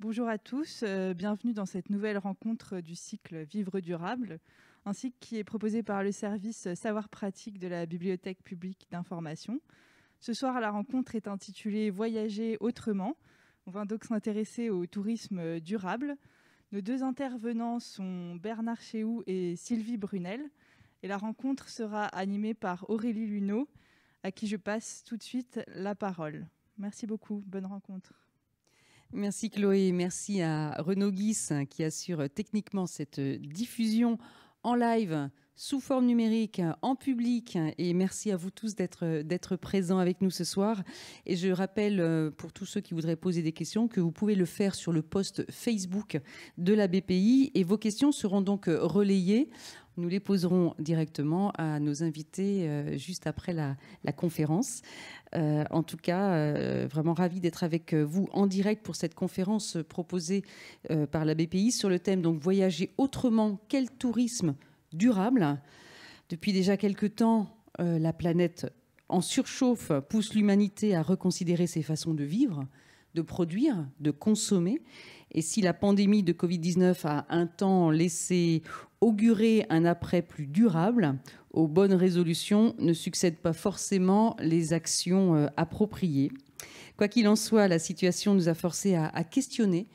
Bonjour à tous, bienvenue dans cette nouvelle rencontre du cycle Vivre durable, un cycle qui est proposé par le service Savoir pratique de la Bibliothèque publique d'information. Ce soir, la rencontre est intitulée Voyager autrement. On va donc s'intéresser au tourisme durable. Nos deux intervenants sont Bernard Chéhoux et Sylvie Brunel. Et la rencontre sera animée par Aurélie Luneau, à qui je passe tout de suite la parole. Merci beaucoup, bonne rencontre. Merci Chloé, merci à Renaud Guis qui assure techniquement cette diffusion en live, sous forme numérique, en public. Et merci à vous tous d'être présents avec nous ce soir. Et je rappelle pour tous ceux qui voudraient poser des questions que vous pouvez le faire sur le post Facebook de la BPI. Et vos questions seront donc relayées. Nous les poserons directement à nos invités juste après la conférence. En tout cas, vraiment ravi d'être avec vous en direct pour cette conférence proposée par la BPI sur le thème donc voyager autrement, quel tourisme durable. Depuis déjà quelques temps, la planète en surchauffe pousse l'humanité à reconsidérer ses façons de vivre, de produire, de consommer. Et si la pandémie de Covid-19 a un temps laissé augurer un après plus durable, aux bonnes résolutions ne succèdent pas forcément les actions appropriées. Quoi qu'il en soit, la situation nous a forcés à questionner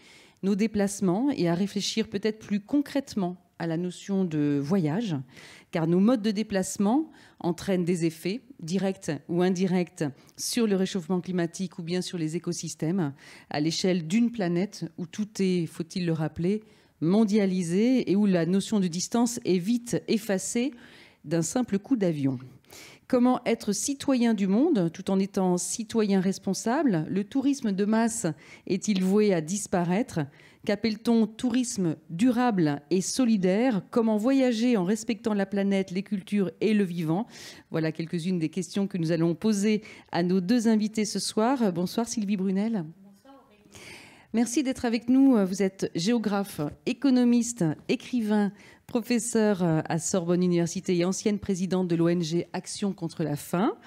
nos déplacements et à réfléchir peut-être plus concrètement à la notion de voyage, car nos modes de déplacement entraînent des effets, directs ou indirects, sur le réchauffement climatique ou bien sur les écosystèmes, à l'échelle d'une planète où tout est, faut-il le rappeler, mondialisé et où la notion de distance est vite effacée d'un simple coup d'avion. Comment être citoyen du monde tout en étant citoyen responsable? Le tourisme de masse est-il voué à disparaître? Qu'appelle-t-on tourisme durable et solidaire? Comment voyager en respectant la planète, les cultures et le vivant? Voilà quelques-unes des questions que nous allons poser à nos deux invités ce soir. Bonsoir Sylvie Brunel. Bonsoir Aurélie. Merci d'être avec nous. Vous êtes géographe, économiste, écrivain, professeure à Sorbonne Université et ancienne présidente de l'ONG Action contre la faim.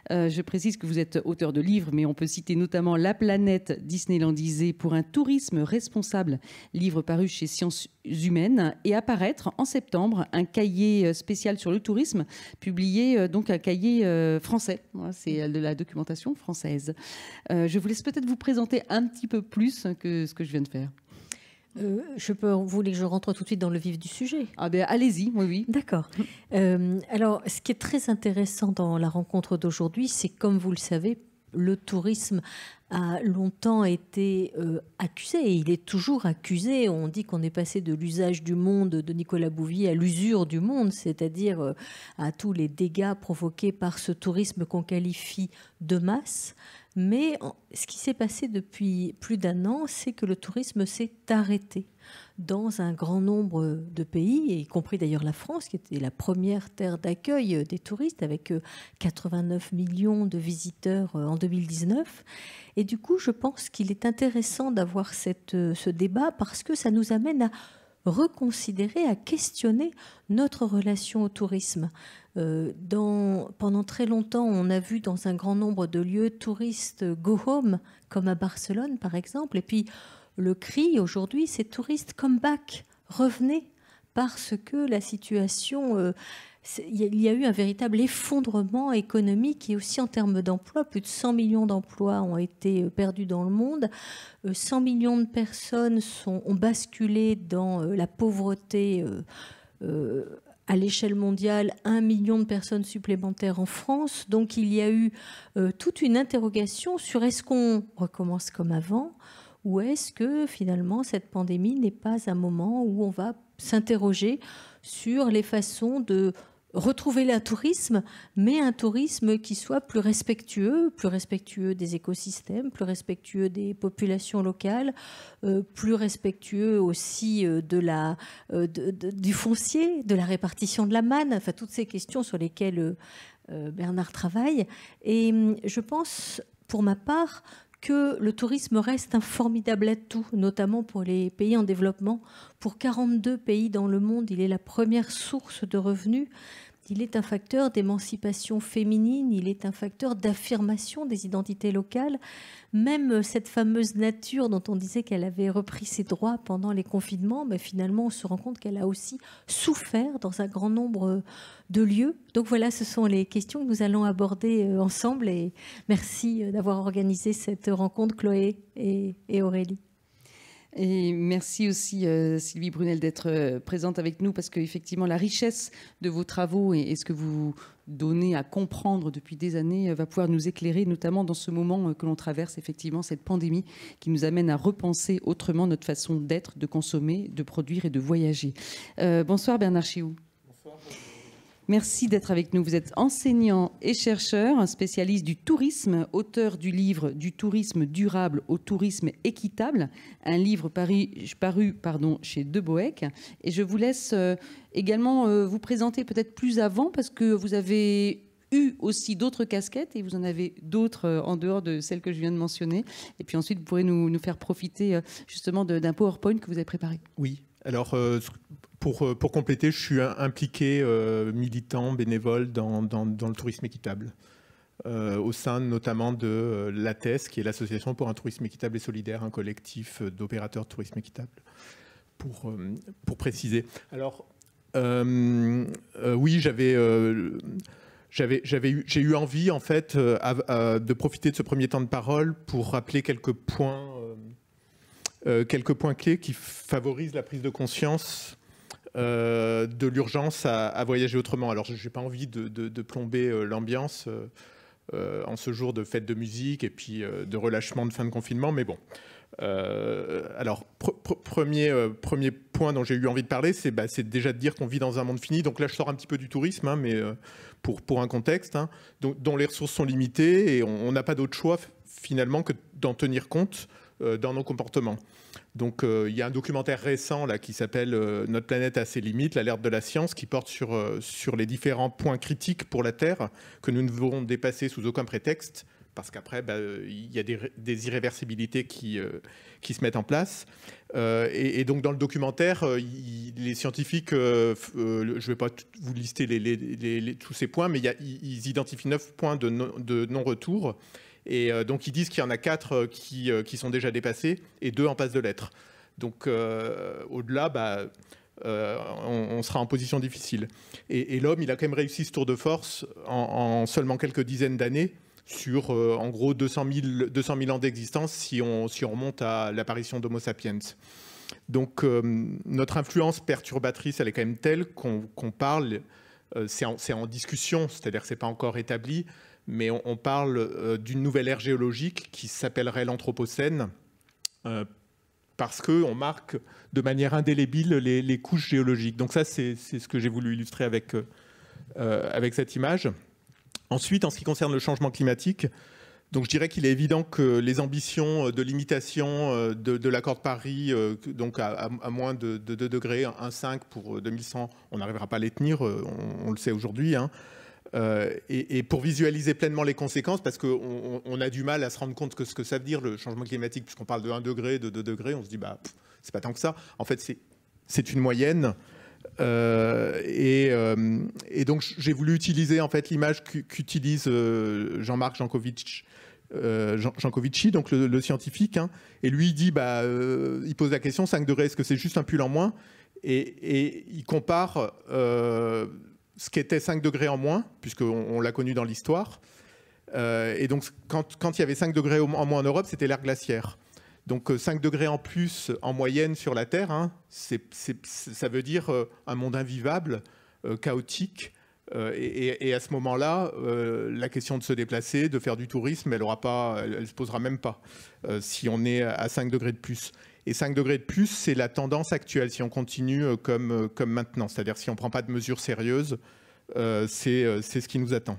Je précise que vous êtes auteur de livres, mais on peut citer notamment La planète disneylandisée pour un tourisme responsable, livre paru chez Sciences Humaines, et apparaître en septembre un cahier spécial sur le tourisme, publié donc un cahier français. Voilà, c'est de la documentation française. Je vous laisse peut-être vous présenter un petit peu plus que ce que je viens de faire. Vous voulez que je rentre tout de suite dans le vif du sujet? Ah ben allez-y, oui. D'accord. Alors, ce qui est très intéressant dans la rencontre d'aujourd'hui, c'est comme vous le savez, le tourisme a longtemps été accusé, et il est toujours accusé. On dit qu'on est passé de l'usage du monde de Nicolas Bouvier à l'usure du monde, c'est-à-dire à tous les dégâts provoqués par ce tourisme qu'on qualifie de masse. Mais ce qui s'est passé depuis plus d'un an, c'est que le tourisme s'est arrêté dans un grand nombre de pays, y compris d'ailleurs la France, qui était la première terre d'accueil des touristes, avec 89 millions de visiteurs en 2019. Et du coup, je pense qu'il est intéressant d'avoir ce débat parce que ça nous amène à reconsidérer, à questionner notre relation au tourisme. Pendant très longtemps, on a vu dans un grand nombre de lieux touristes go home, comme à Barcelone par exemple, et puis le cri aujourd'hui, c'est touristes come back, revenez, parce que la situation, il y a eu un véritable effondrement économique et aussi en termes d'emploi. Plus de 100 millions d'emplois ont été perdus dans le monde. 100 millions de personnes ont basculé dans la pauvreté à l'échelle mondiale, 1 million de personnes supplémentaires en France. Donc il y a eu toute une interrogation sur est-ce qu'on recommence comme avant ou est-ce que finalement cette pandémie n'est pas un moment où on va s'interroger sur les façons de retrouver le tourisme, mais un tourisme qui soit plus respectueux des écosystèmes, plus respectueux des populations locales, plus respectueux aussi du foncier, de la répartition de la manne, enfin toutes ces questions sur lesquelles Bernard travaille. Et je pense, pour ma part, que le tourisme reste un formidable atout, notamment pour les pays en développement. Pour 42 pays dans le monde, il est la première source de revenus. Il est un facteur d'émancipation féminine, il est un facteur d'affirmation des identités locales. Même cette fameuse nature dont on disait qu'elle avait repris ses droits pendant les confinements, mais finalement on se rend compte qu'elle a aussi souffert dans un grand nombre de lieux. Donc voilà, ce sont les questions que nous allons aborder ensemble. Et merci d'avoir organisé cette rencontre, Chloé et Aurélie. Et merci aussi Sylvie Brunel d'être présente avec nous, parce qu'effectivement la richesse de vos travaux et ce que vous donnez à comprendre depuis des années va pouvoir nous éclairer, notamment dans ce moment que l'on traverse, effectivement cette pandémie qui nous amène à repenser autrement notre façon d'être, de consommer, de produire et de voyager. Bonsoir Bernard Chiou. Merci d'être avec nous. Vous êtes enseignant et chercheur, spécialiste du tourisme, auteur du livre « Du tourisme durable au tourisme équitable », un livre paru chez De Boeck. Et je vous laisse également vous présenter peut-être plus avant, parce que vous avez eu aussi d'autres casquettes et vous en avez d'autres en dehors de celles que je viens de mentionner. Et puis ensuite, vous pourrez nous faire profiter justement d'un PowerPoint que vous avez préparé. Oui, alors... Pour compléter, je suis impliqué, militant, bénévole dans le tourisme équitable, au sein notamment de l'ATES, qui est l'Association pour un tourisme équitable et solidaire, un collectif d'opérateurs de tourisme équitable, pour préciser. Alors, oui, j'ai eu envie, en fait, de profiter de ce premier temps de parole pour rappeler quelques points clés qui favorisent la prise de conscience de l'urgence à voyager autrement. Alors, je n'ai pas envie de plomber l'ambiance en ce jour de fête de musique et puis de relâchement de fin de confinement, mais bon. Alors, premier point dont j'ai eu envie de parler, c'est déjà de dire qu'on vit dans un monde fini. Donc là, je sors un petit peu du tourisme, hein, mais pour un contexte, hein, dont les ressources sont limitées et on n'a pas d'autre choix, finalement, que d'en tenir compte dans nos comportements. Donc, il y a un documentaire récent là, qui s'appelle « Notre planète a ses limites, l'alerte de la science », qui porte sur les différents points critiques pour la Terre que nous ne devons dépasser sous aucun prétexte, parce qu'après, il y a des irréversibilités qui se mettent en place. Et donc, dans le documentaire, les scientifiques, je ne vais pas vous lister tous ces points, mais ils identifient 9 points de non-retour. Et donc, ils disent qu'il y en a 4 qui sont déjà dépassés et 2 en passe de l'être. Donc, au-delà, on sera en position difficile. Et l'homme, il a quand même réussi ce tour de force en seulement quelques dizaines d'années sur, en gros, 200 000 ans d'existence si on remonte à l'apparition d'Homo sapiens. Donc, notre influence perturbatrice, elle est quand même telle qu'on parle, c'est en discussion, c'est-à-dire que ce n'est pas encore établi, mais on parle d'une nouvelle ère géologique qui s'appellerait l'Anthropocène, parce qu'on marque de manière indélébile les couches géologiques. Donc ça, c'est ce que j'ai voulu illustrer avec cette image. Ensuite, en ce qui concerne le changement climatique, donc je dirais qu'il est évident que les ambitions de limitation de l'accord de Paris, donc à moins de 2 degrés, 1,5 pour 2100, on n'arrivera pas à les tenir, on le sait aujourd'hui, hein. Et pour visualiser pleinement les conséquences, parce qu'on a du mal à se rendre compte que ce que ça veut dire le changement climatique, puisqu'on parle de 1 degré, de 2 degrés, on se dit c'est pas tant que ça. En fait, c'est une moyenne. Et donc j'ai voulu utiliser en fait l'image qu'utilise Jean-Marc Jancovici, donc le scientifique, hein, et lui il dit il pose la question 5 degrés, est-ce que c'est juste un pull en moins, et il compare ce qu'était 5 degrés en moins, puisqu'on l'a connu dans l'histoire. Et donc, quand il y avait 5 degrés en moins en Europe, c'était l'ère glaciaire. Donc, 5 degrés en plus en moyenne sur la Terre, hein, ça veut dire un monde invivable, chaotique. Et à ce moment-là, la question de se déplacer, de faire du tourisme, elle ne se posera même pas si on est à 5 degrés de plus. Et 5 degrés de plus, c'est la tendance actuelle, si on continue comme maintenant. C'est-à-dire si on ne prend pas de mesures sérieuses, c'est ce qui nous attend.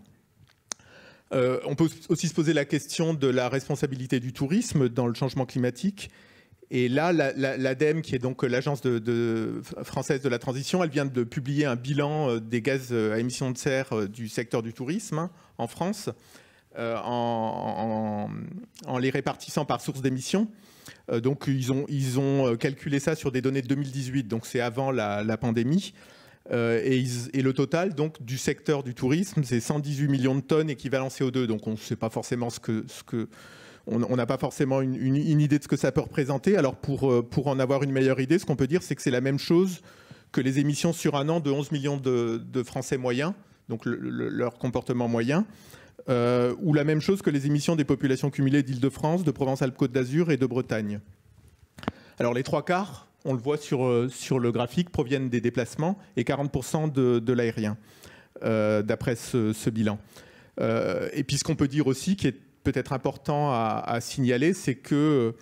On peut aussi se poser la question de la responsabilité du tourisme dans le changement climatique. Et là, l'ADEME, qui est donc l'agence française de la transition, elle vient de publier un bilan des gaz à émissions de serre du secteur du tourisme, hein, en France, en les répartissant par source d'émissions. Donc, ils ont calculé ça sur des données de 2018, donc c'est avant la pandémie. Et le total donc, du secteur du tourisme, c'est 118 millions de tonnes équivalent CO2. Donc on ne sait pas forcément on n'a pas forcément une idée de ce que ça peut représenter. Alors pour en avoir une meilleure idée, ce qu'on peut dire, c'est que c'est la même chose que les émissions sur un an de 11 millions de Français moyens, donc leur comportement moyen, ou la même chose que les émissions des populations cumulées d'Île-de-France, de Provence-Alpes-Côte d'Azur et de Bretagne. Alors les 3/4, on le voit sur le graphique, proviennent des déplacements et 40% de l'aérien, d'après ce bilan. Et puis ce qu'on peut dire aussi, qui est peut-être important à signaler, c'est que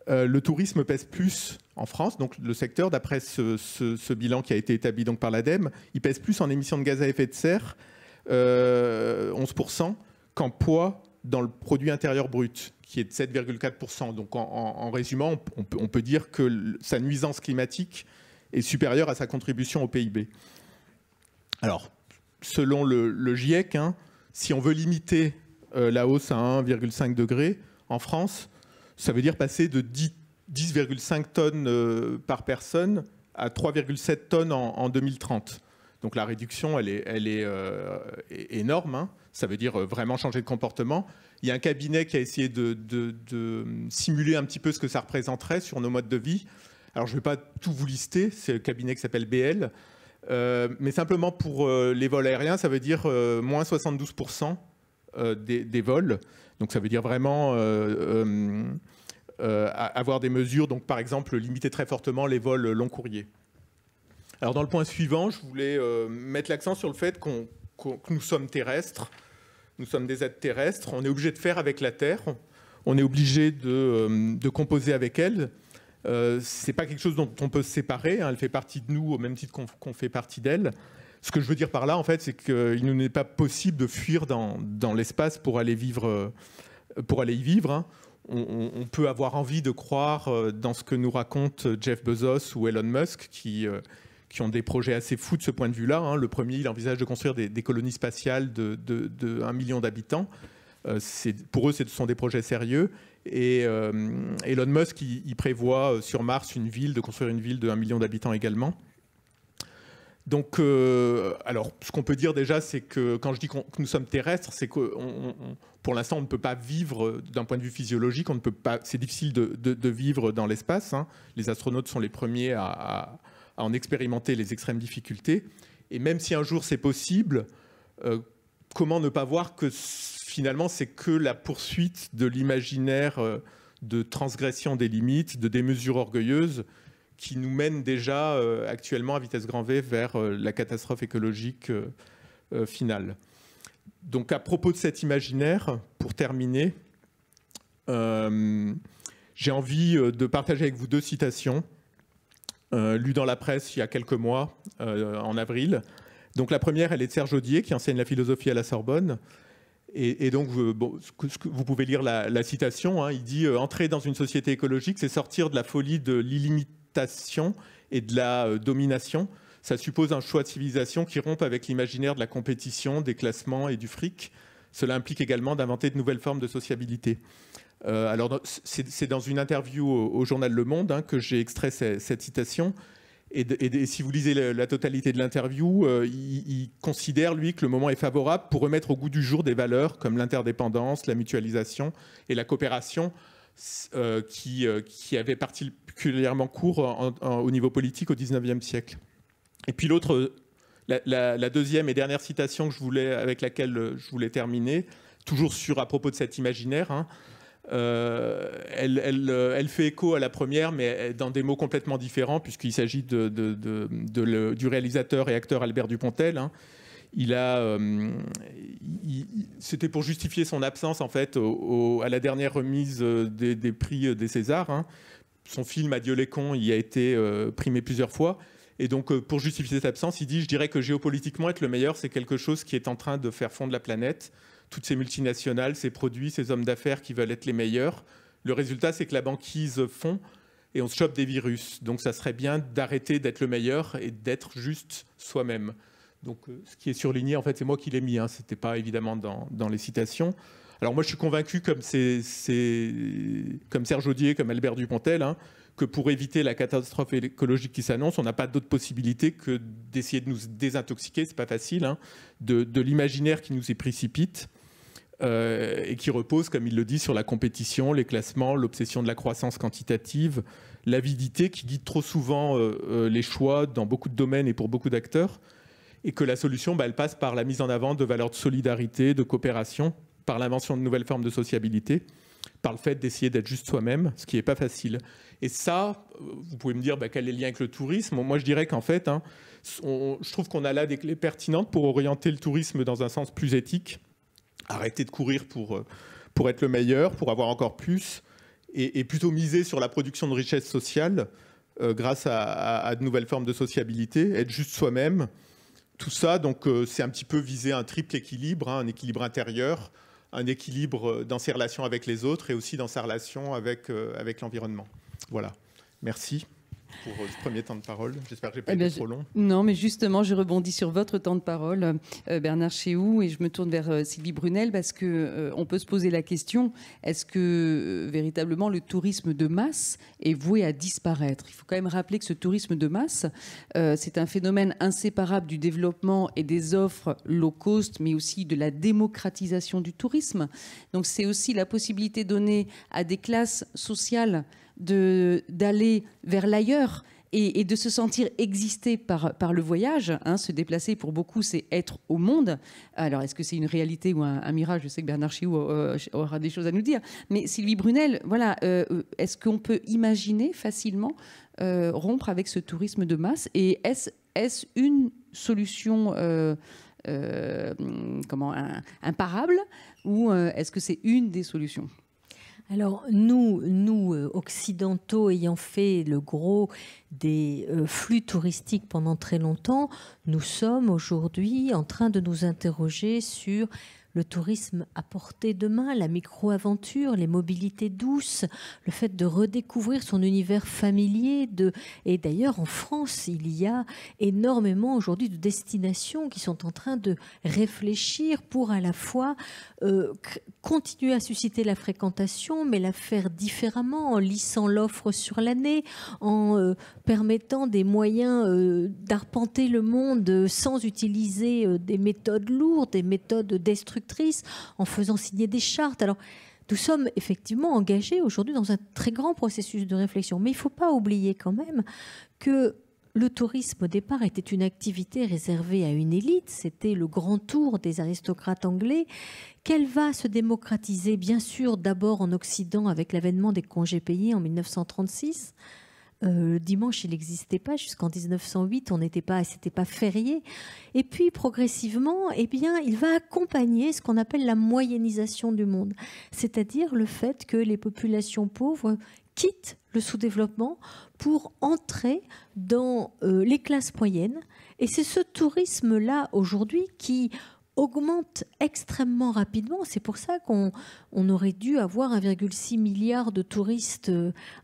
le tourisme pèse plus en France, donc le secteur, d'après ce bilan qui a été établi donc par l'ADEME, il pèse plus en émissions de gaz à effet de serre, 11%, qu'en poids dans le produit intérieur brut, qui est de 7,4%. Donc en résumant, on peut dire que sa nuisance climatique est supérieure à sa contribution au PIB. Alors, selon le GIEC, si on veut limiter la hausse à 1,5 degré en France, ça veut dire passer de 10,5 tonnes par personne à 3,7 tonnes en 2030. Donc la réduction, elle est énorme. Ça veut dire vraiment changer de comportement. Il y a un cabinet qui a essayé de simuler un petit peu ce que ça représenterait sur nos modes de vie. Alors je ne vais pas tout vous lister, c'est le cabinet qui s'appelle BL. Mais simplement pour les vols aériens, ça veut dire moins 72% des vols. Donc ça veut dire vraiment avoir des mesures, donc par exemple limiter très fortement les vols long courriers. Alors dans le point suivant, je voulais mettre l'accent sur le fait que nous sommes terrestres, nous sommes des êtres terrestres, on est obligé de faire avec la Terre, on est obligé de composer avec elle. C'est pas quelque chose dont on peut se séparer, elle fait partie de nous au même titre qu'on fait partie d'elle. Ce que je veux dire par là, en fait, c'est qu'il ne n'est pas possible de fuir dans l'espace pour aller y vivre. On peut avoir envie de croire dans ce que nous racontent Jeff Bezos ou Elon Musk, qui ont des projets assez fous de ce point de vue-là. Le premier, il envisage de construire des colonies spatiales de 1 million d'habitants. Pour eux, ce sont des projets sérieux. Et Elon Musk, il prévoit sur Mars de construire une ville de 1 million d'habitants également. Donc, alors, ce qu'on peut dire déjà, c'est que quand je dis que nous sommes terrestres, c'est que pour l'instant, on ne peut pas vivre d'un point de vue physiologique. C'est difficile de vivre dans l'espace. Les astronautes sont les premiers à en expérimenter les extrêmes difficultés. Et même si un jour c'est possible, comment ne pas voir que finalement c'est que la poursuite de l'imaginaire de transgression des limites, de démesures orgueilleuses, qui nous mène déjà actuellement à vitesse grand V vers la catastrophe écologique finale. Donc à propos de cet imaginaire, pour terminer, j'ai envie de partager avec vous 2 citations lues dans la presse il y a quelques mois, en avril. Donc la première, elle est de Serge Audier, qui enseigne la philosophie à la Sorbonne. Et donc, vous pouvez lire la citation. Il dit « Entrer dans une société écologique, c'est sortir de la folie de l'illimitation et de la domination. Ça suppose un choix de civilisation qui rompt avec l'imaginaire de la compétition, des classements et du fric. Cela implique également d'inventer de nouvelles formes de sociabilité. » Alors, c'est dans une interview au journal Le Monde que j'ai extrait cette citation. Et si vous lisez la totalité de l'interview, il considère, lui, que le moment est favorable pour remettre au goût du jour des valeurs comme l'interdépendance, la mutualisation et la coopération qui avaient particulièrement cours au niveau politique au XIXe siècle. Et puis l'autre, la deuxième et dernière citation avec laquelle je voulais terminer, toujours à propos de cet imaginaire, elle fait écho à la première, mais dans des mots complètement différents, puisqu'il s'agit du réalisateur et acteur Albert Dupontel. C'était pour justifier son absence en fait à la dernière remise des prix des Césars. Son film Adieu les cons y a été primé plusieurs fois. Et donc, pour justifier cette absence, il dit « Je dirais que géopolitiquement, être le meilleur, c'est quelque chose qui est en train de faire fondre la planète. Toutes ces multinationales, ces produits, ces hommes d'affaires qui veulent être les meilleurs. Le résultat, c'est que la banquise fond et on se chope des virus. Donc, ça serait bien d'arrêter d'être le meilleur et d'être juste soi-même. » Donc, ce qui est surligné, en fait, c'est moi qui l'ai mis. Ce n'était pas évidemment dans les citations. Alors, moi, je suis convaincu, comme Serge Audier, comme Albert Dupontel, que pour éviter la catastrophe écologique qui s'annonce, on n'a pas d'autre possibilité que d'essayer de nous désintoxiquer, c'est pas facile, hein, de l'imaginaire qui nous y précipite et qui repose, comme il le dit, sur la compétition, les classements, l'obsession de la croissance quantitative, l'avidité qui guide trop souvent les choix dans beaucoup de domaines et pour beaucoup d'acteurs, et que la solution, elle passe par la mise en avant de valeurs de solidarité, de coopération, par l'invention de nouvelles formes de sociabilité, par le fait d'essayer d'être juste soi-même, ce qui n'est pas facile. Et ça, vous pouvez me dire quel est le lien avec le tourisme. Moi, je dirais qu'en fait, hein, je trouve qu'on a là des clés pertinentes pour orienter le tourisme dans un sens plus éthique, arrêter de courir pour être le meilleur, pour avoir encore plus, et plutôt miser sur la production de richesse sociale grâce à de nouvelles formes de sociabilité, être juste soi-même. Tout ça, donc, c'est un petit peu viser un triple équilibre, hein, un équilibre intérieur, un équilibre dans ses relations avec les autres et aussi dans sa relation avec l'environnement. Voilà. Merci pour ce premier temps de parole. J'espère que je n'ai pas été trop long. Non, mais justement, je rebondis sur votre temps de parole, Bernard Chéhoux, et je me tourne vers Sylvie Brunel parce qu'on peut se poser la question, est-ce que véritablement le tourisme de masse est voué à disparaître? Il faut quand même rappeler que ce tourisme de masse, c'est un phénomène inséparable du développement et des offres low cost, mais aussi de la démocratisation du tourisme. Donc c'est aussi la possibilité donnée à des classes sociales d'aller vers l'ailleurs et de se sentir exister par le voyage. Hein, se déplacer, pour beaucoup, c'est être au monde. Alors, est-ce que c'est une réalité ou un mirage? Je sais que Bernard Chéhoux aura des choses à nous dire. Mais Sylvie Brunel, voilà, est-ce qu'on peut imaginer facilement rompre avec ce tourisme de masse? Et est-ce une solution imparable, ou est-ce que c'est une des solutions? Alors, nous occidentaux, ayant fait le gros des flux touristiques pendant très longtemps, nous sommes aujourd'hui en train de nous interroger sur le tourisme à portée de main, la micro-aventure, les mobilités douces, le fait de redécouvrir son univers familier. Et d'ailleurs, en France, il y a énormément aujourd'hui de destinations qui sont en train de réfléchir pour à la fois continuer à susciter la fréquentation, mais la faire différemment, en lissant l'offre sur l'année, en permettant des moyens d'arpenter le monde sans utiliser des méthodes lourdes, des méthodes destructrices, en faisant signer des chartes. Alors, nous sommes effectivement engagés aujourd'hui dans un très grand processus de réflexion. Mais il ne faut pas oublier quand même que le tourisme, au départ, était une activité réservée à une élite. C'était le grand tour des aristocrates anglais, qu'elle va se démocratiser, bien sûr, d'abord en Occident avec l'avènement des congés payés en 1936. Le dimanche, il n'existait pas jusqu'en 1908, c'était pas férié. Et puis progressivement, il va accompagner ce qu'on appelle la moyennisation du monde, c'est-à-dire le fait que les populations pauvres quittent le sous-développement pour entrer dans les classes moyennes. Et c'est ce tourisme-là aujourd'hui qui augmente extrêmement rapidement. C'est pour ça qu'on aurait dû avoir 1,6 milliard de touristes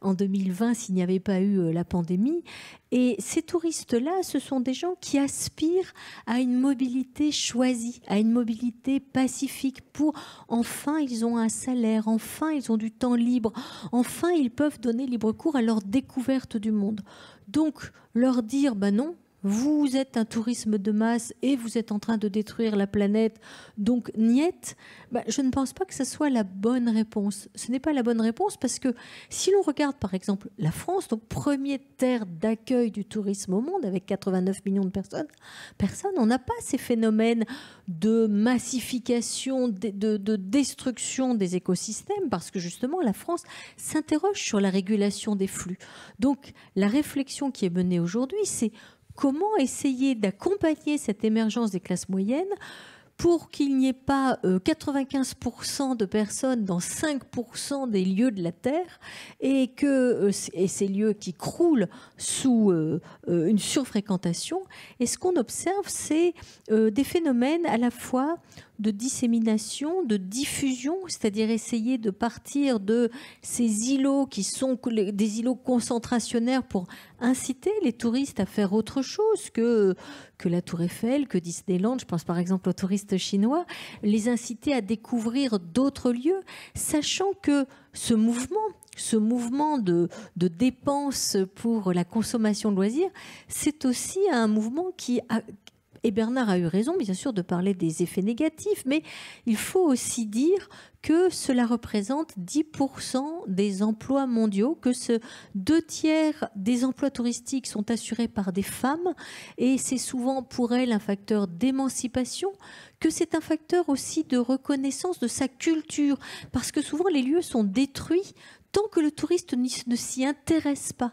en 2020 s'il n'y avait pas eu la pandémie. Et ces touristes-là, ce sont des gens qui aspirent à une mobilité choisie, à une mobilité pacifique. Enfin, ils ont un salaire, enfin, ils ont du temps libre, enfin, ils peuvent donner libre cours à leur découverte du monde. Donc, leur dire, non, vous êtes un tourisme de masse et vous êtes en train de détruire la planète, donc niet, je ne pense pas que ce soit la bonne réponse. Ce n'est pas la bonne réponse parce que si l'on regarde par exemple la France, donc première terre d'accueil du tourisme au monde avec 89 millions de personnes, on n'a pas ces phénomènes de massification, de destruction des écosystèmes parce que justement la France s'interroge sur la régulation des flux. Donc la réflexion qui est menée aujourd'hui, c'est comment essayer d'accompagner cette émergence des classes moyennes pour qu'il n'y ait pas 95% de personnes dans 5% des lieux de la Terre et ces lieux qui croulent sous une surfréquentation. Et ce qu'on observe, c'est des phénomènes à la fois dissémination, de diffusion, c'est-à-dire essayer de partir de ces îlots qui sont des îlots concentrationnaires pour inciter les touristes à faire autre chose que la Tour Eiffel, que Disneyland, je pense par exemple aux touristes chinois, les inciter à découvrir d'autres lieux, sachant que ce mouvement de dépenses pour la consommation de loisirs, c'est aussi un mouvement qui a... Et Bernard a eu raison, bien sûr, de parler des effets négatifs, mais il faut aussi dire que cela représente 10% des emplois mondiaux, que 2/3 des emplois touristiques sont assurés par des femmes, et c'est souvent pour elles un facteur d'émancipation, que c'est un facteur aussi de reconnaissance de sa culture, parce que souvent les lieux sont détruits tant que le touriste ne s'y intéresse pas.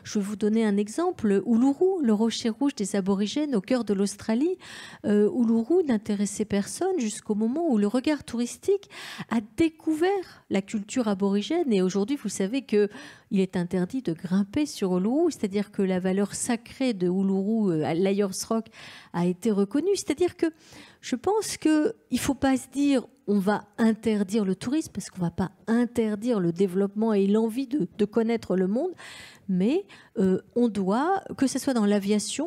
Je vais vous donner un exemple. Uluru, le rocher rouge des aborigènes au cœur de l'Australie. Uluru n'intéressait personne jusqu'au moment où le regard touristique a découvert la culture aborigène. Et aujourd'hui, vous savez qu'il est interdit de grimper sur Uluru, c'est-à-dire que la valeur sacrée de Uluru, Liars Rock, a été reconnue. C'est-à-dire que je pense qu'il ne faut pas se dire on va interdire le tourisme, parce qu'on ne va pas interdire le développement et l'envie de connaître le monde, mais on doit, que ce soit dans l'aviation,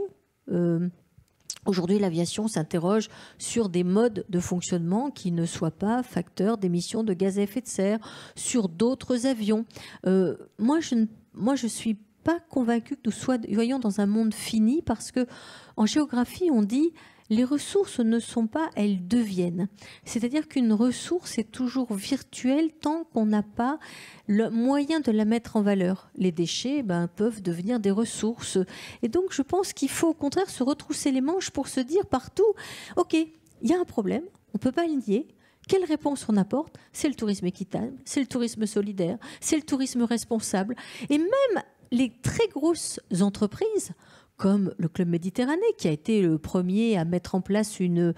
aujourd'hui l'aviation s'interroge sur des modes de fonctionnement qui ne soient pas facteurs d'émissions de gaz à effet de serre, sur d'autres avions. Moi, je ne suis pas convaincue que nous soyons dans un monde fini, parce qu'en géographie, on dit... Les ressources ne sont pas, elles deviennent. C'est-à-dire qu'une ressource est toujours virtuelle tant qu'on n'a pas le moyen de la mettre en valeur. Les déchets peuvent devenir des ressources. Et donc, je pense qu'il faut au contraire se retrousser les manches pour se dire partout, OK, il y a un problème, on ne peut pas le nier. Quelle réponse on apporte? C'est le tourisme équitable, c'est le tourisme solidaire, c'est le tourisme responsable. Et même les très grosses entreprises, comme le Club Méditerranée, qui a été le premier à mettre en place une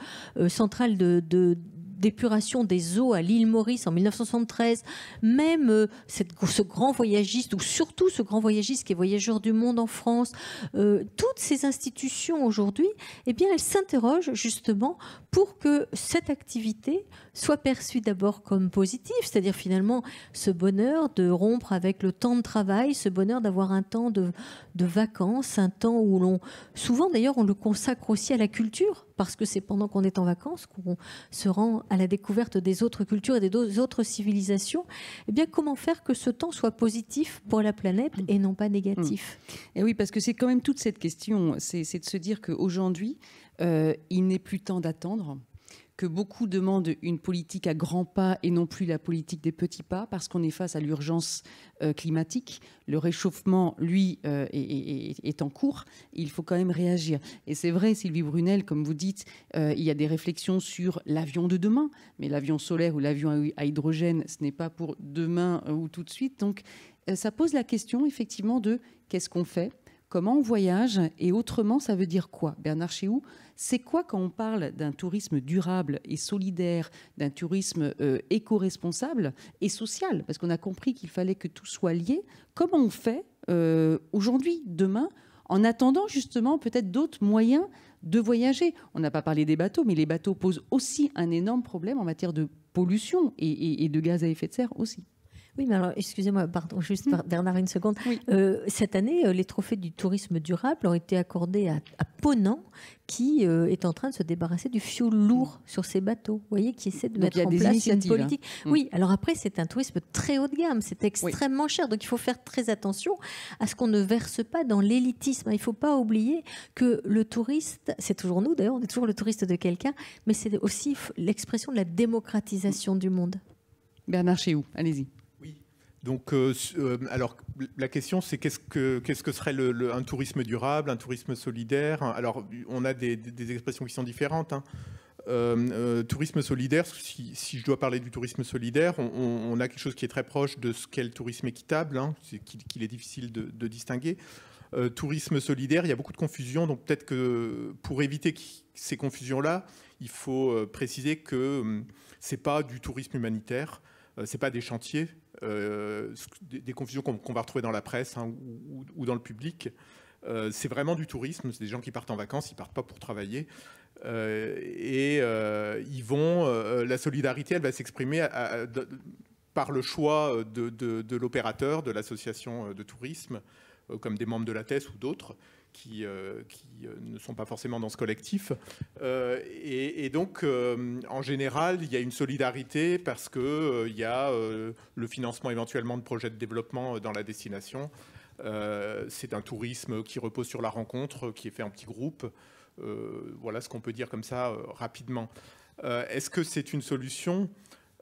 centrale d'épuration des eaux à l'île Maurice en 1973, même ce grand voyagiste, ou surtout ce grand voyagiste qui est Voyageurs du Monde en France, toutes ces institutions aujourd'hui, eh bien, elles s'interrogent justement pour que cette activité soit perçue d'abord comme positive, c'est-à-dire finalement ce bonheur de rompre avec le temps de travail, ce bonheur d'avoir un temps de vacances, un temps où souvent d'ailleurs on le consacre aussi à la culture, parce que c'est pendant qu'on est en vacances qu'on se rend à la découverte des autres cultures et des autres civilisations. Eh bien, comment faire que ce temps soit positif pour la planète et non pas négatif? Et oui, parce que c'est quand même toute cette question, c'est de se dire qu'aujourd'hui, il n'est plus temps d'attendre, que beaucoup demandent une politique à grands pas et non plus la politique des petits pas, parce qu'on est face à l'urgence climatique. Le réchauffement, lui, est en cours. Il faut quand même réagir. Et c'est vrai, Sylvie Brunel, comme vous dites, il y a des réflexions sur l'avion de demain, mais l'avion solaire ou l'avion à hydrogène, ce n'est pas pour demain ou tout de suite. Donc, ça pose la question, effectivement, de qu'est-ce qu'on fait ? Comment on voyage? Et autrement, ça veut dire quoi? Bernard Chéhoux, c'est quoi quand on parle d'un tourisme durable et solidaire, d'un tourisme éco-responsable et social? Parce qu'on a compris qu'il fallait que tout soit lié. Comment on fait aujourd'hui, demain, en attendant justement peut-être d'autres moyens de voyager? On n'a pas parlé des bateaux, mais les bateaux posent aussi un énorme problème en matière de pollution et de gaz à effet de serre aussi. Oui, mais alors, excusez-moi, pardon, juste Bernard, une seconde. Oui. Cette année, les trophées du tourisme durable ont été accordés à Ponant, qui est en train de se débarrasser du fioul lourd sur ses bateaux. Vous voyez, qui essaie de mettre en place une politique. Oui, alors après, c'est un tourisme très haut de gamme, c'est extrêmement cher. Donc, il faut faire très attention à ce qu'on ne verse pas dans l'élitisme. Il ne faut pas oublier que le touriste, c'est toujours nous d'ailleurs, on est toujours le touriste de quelqu'un, mais c'est aussi l'expression de la démocratisation du monde. Bernard Chéhoux, allez-y. Donc, alors, la question, c'est qu'est-ce que serait un tourisme durable, un tourisme solidaire? Alors, on a des expressions qui sont différentes. Tourisme solidaire, si je dois parler du tourisme solidaire, on a quelque chose qui est très proche de ce qu'est le tourisme équitable, qu'il est difficile de distinguer. Tourisme solidaire, il y a beaucoup de confusion, donc peut-être que pour éviter ces confusions-là, il faut préciser que ce n'est pas du tourisme humanitaire, ce n'est pas des chantiers, des confusions qu'on va retrouver dans la presse ou dans le public. C'est vraiment du tourisme, c'est des gens qui partent en vacances, ils ne partent pas pour travailler. La solidarité, elle va s'exprimer par le choix de l'opérateur, de l'association de tourisme, comme des membres de la TES ou d'autres, qui ne sont pas forcément dans ce collectif. Donc, en général, il y a une solidarité parce qu'il y a le financement éventuellement de projets de développement dans la destination. C'est un tourisme qui repose sur la rencontre, qui est fait en petits groupes. Voilà ce qu'on peut dire comme ça rapidement. Est-ce que c'est une solution ?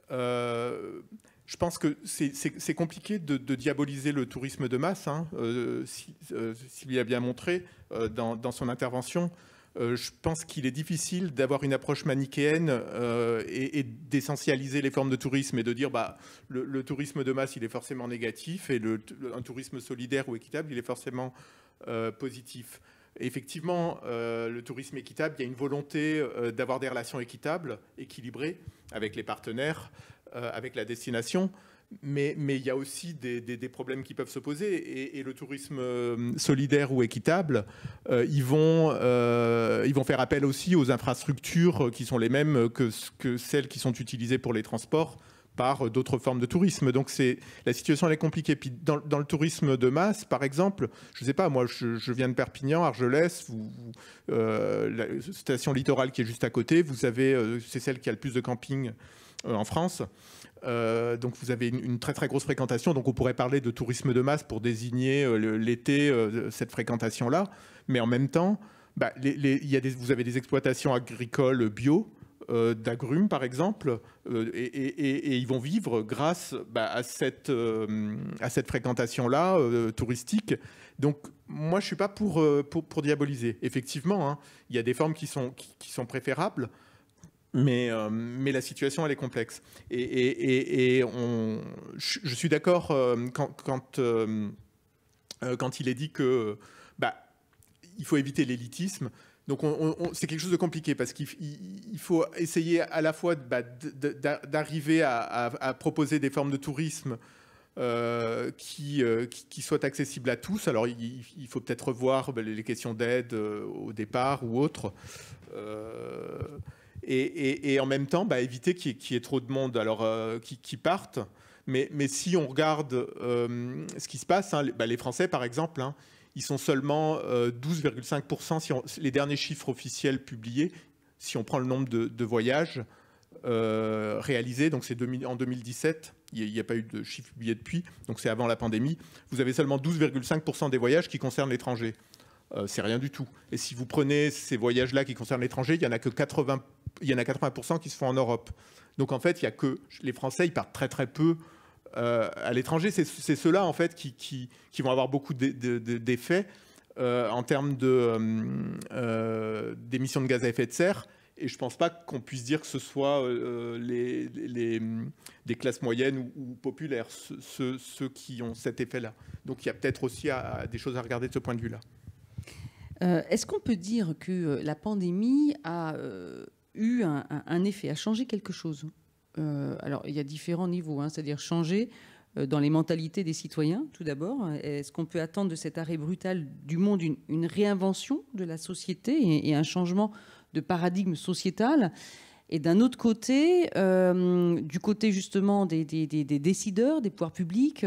Je pense que c'est compliqué de diaboliser le tourisme de masse. Sylvie a bien montré dans son intervention. Je pense qu'il est difficile d'avoir une approche manichéenne et d'essentialiser les formes de tourisme et de dire le tourisme de masse, il est forcément négatif et un tourisme solidaire ou équitable, il est forcément positif. Et effectivement, le tourisme équitable, il y a une volonté d'avoir des relations équitables, équilibrées avec les partenaires, avec la destination, mais il y a aussi des problèmes qui peuvent se poser et le tourisme solidaire ou équitable, ils vont faire appel aussi aux infrastructures qui sont les mêmes que celles qui sont utilisées pour les transports par d'autres formes de tourisme. Donc la situation elle est compliquée. Puis dans le tourisme de masse, par exemple, je ne sais pas, moi je viens de Perpignan, Argelès, la station littorale qui est juste à côté, vous savez, c'est celle qui a le plus de camping en France. Donc vous avez une très très grosse fréquentation, donc on pourrait parler de tourisme de masse pour désigner l'été cette fréquentation-là, mais en même temps, vous avez des exploitations agricoles bio, d'agrumes par exemple, et ils vont vivre grâce à cette fréquentation-là touristique. Donc moi je suis pas pour diaboliser. Effectivement, il y a des formes qui sont préférables. Mais la situation, elle est complexe. Je suis d'accord quand il est dit que il faut éviter l'élitisme. Donc c'est quelque chose de compliqué parce qu'il faut essayer à la fois d'arriver à proposer des formes de tourisme qui soient accessibles à tous. Alors il faut peut-être revoir les questions d'aide au départ ou autres. Et en même temps, éviter qu'il y ait trop de monde qui partent. Mais si on regarde ce qui se passe, les Français, par exemple, ils sont seulement 12,5%, les derniers chiffres officiels publiés, si on prend le nombre de voyages réalisés, donc c'est en 2017, il n'y a pas eu de chiffres publiés depuis, donc c'est avant la pandémie, vous avez seulement 12,5% des voyages qui concernent l'étranger. C'est rien du tout. Et si vous prenez ces voyages-là qui concernent l'étranger, il y en a 80% qui se font en Europe. Donc en fait, il y a que les Français, ils partent très très peu à l'étranger. C'est ceux-là en fait qui vont avoir beaucoup d'effets en termes d'émissions de gaz à effet de serre. Et je ne pense pas qu'on puisse dire que ce soit des classes moyennes ou populaires, ceux qui ont cet effet-là. Donc il y a peut-être aussi des choses à regarder de ce point de vue-là. Est-ce qu'on peut dire que la pandémie a eu un effet, a changé quelque chose ? Alors, il y a différents niveaux, c'est-à-dire changer dans les mentalités des citoyens, tout d'abord. Est-ce qu'on peut attendre de cet arrêt brutal du monde une réinvention de la société et un changement de paradigme sociétal ? Et d'un autre côté, du côté justement des décideurs, des pouvoirs publics,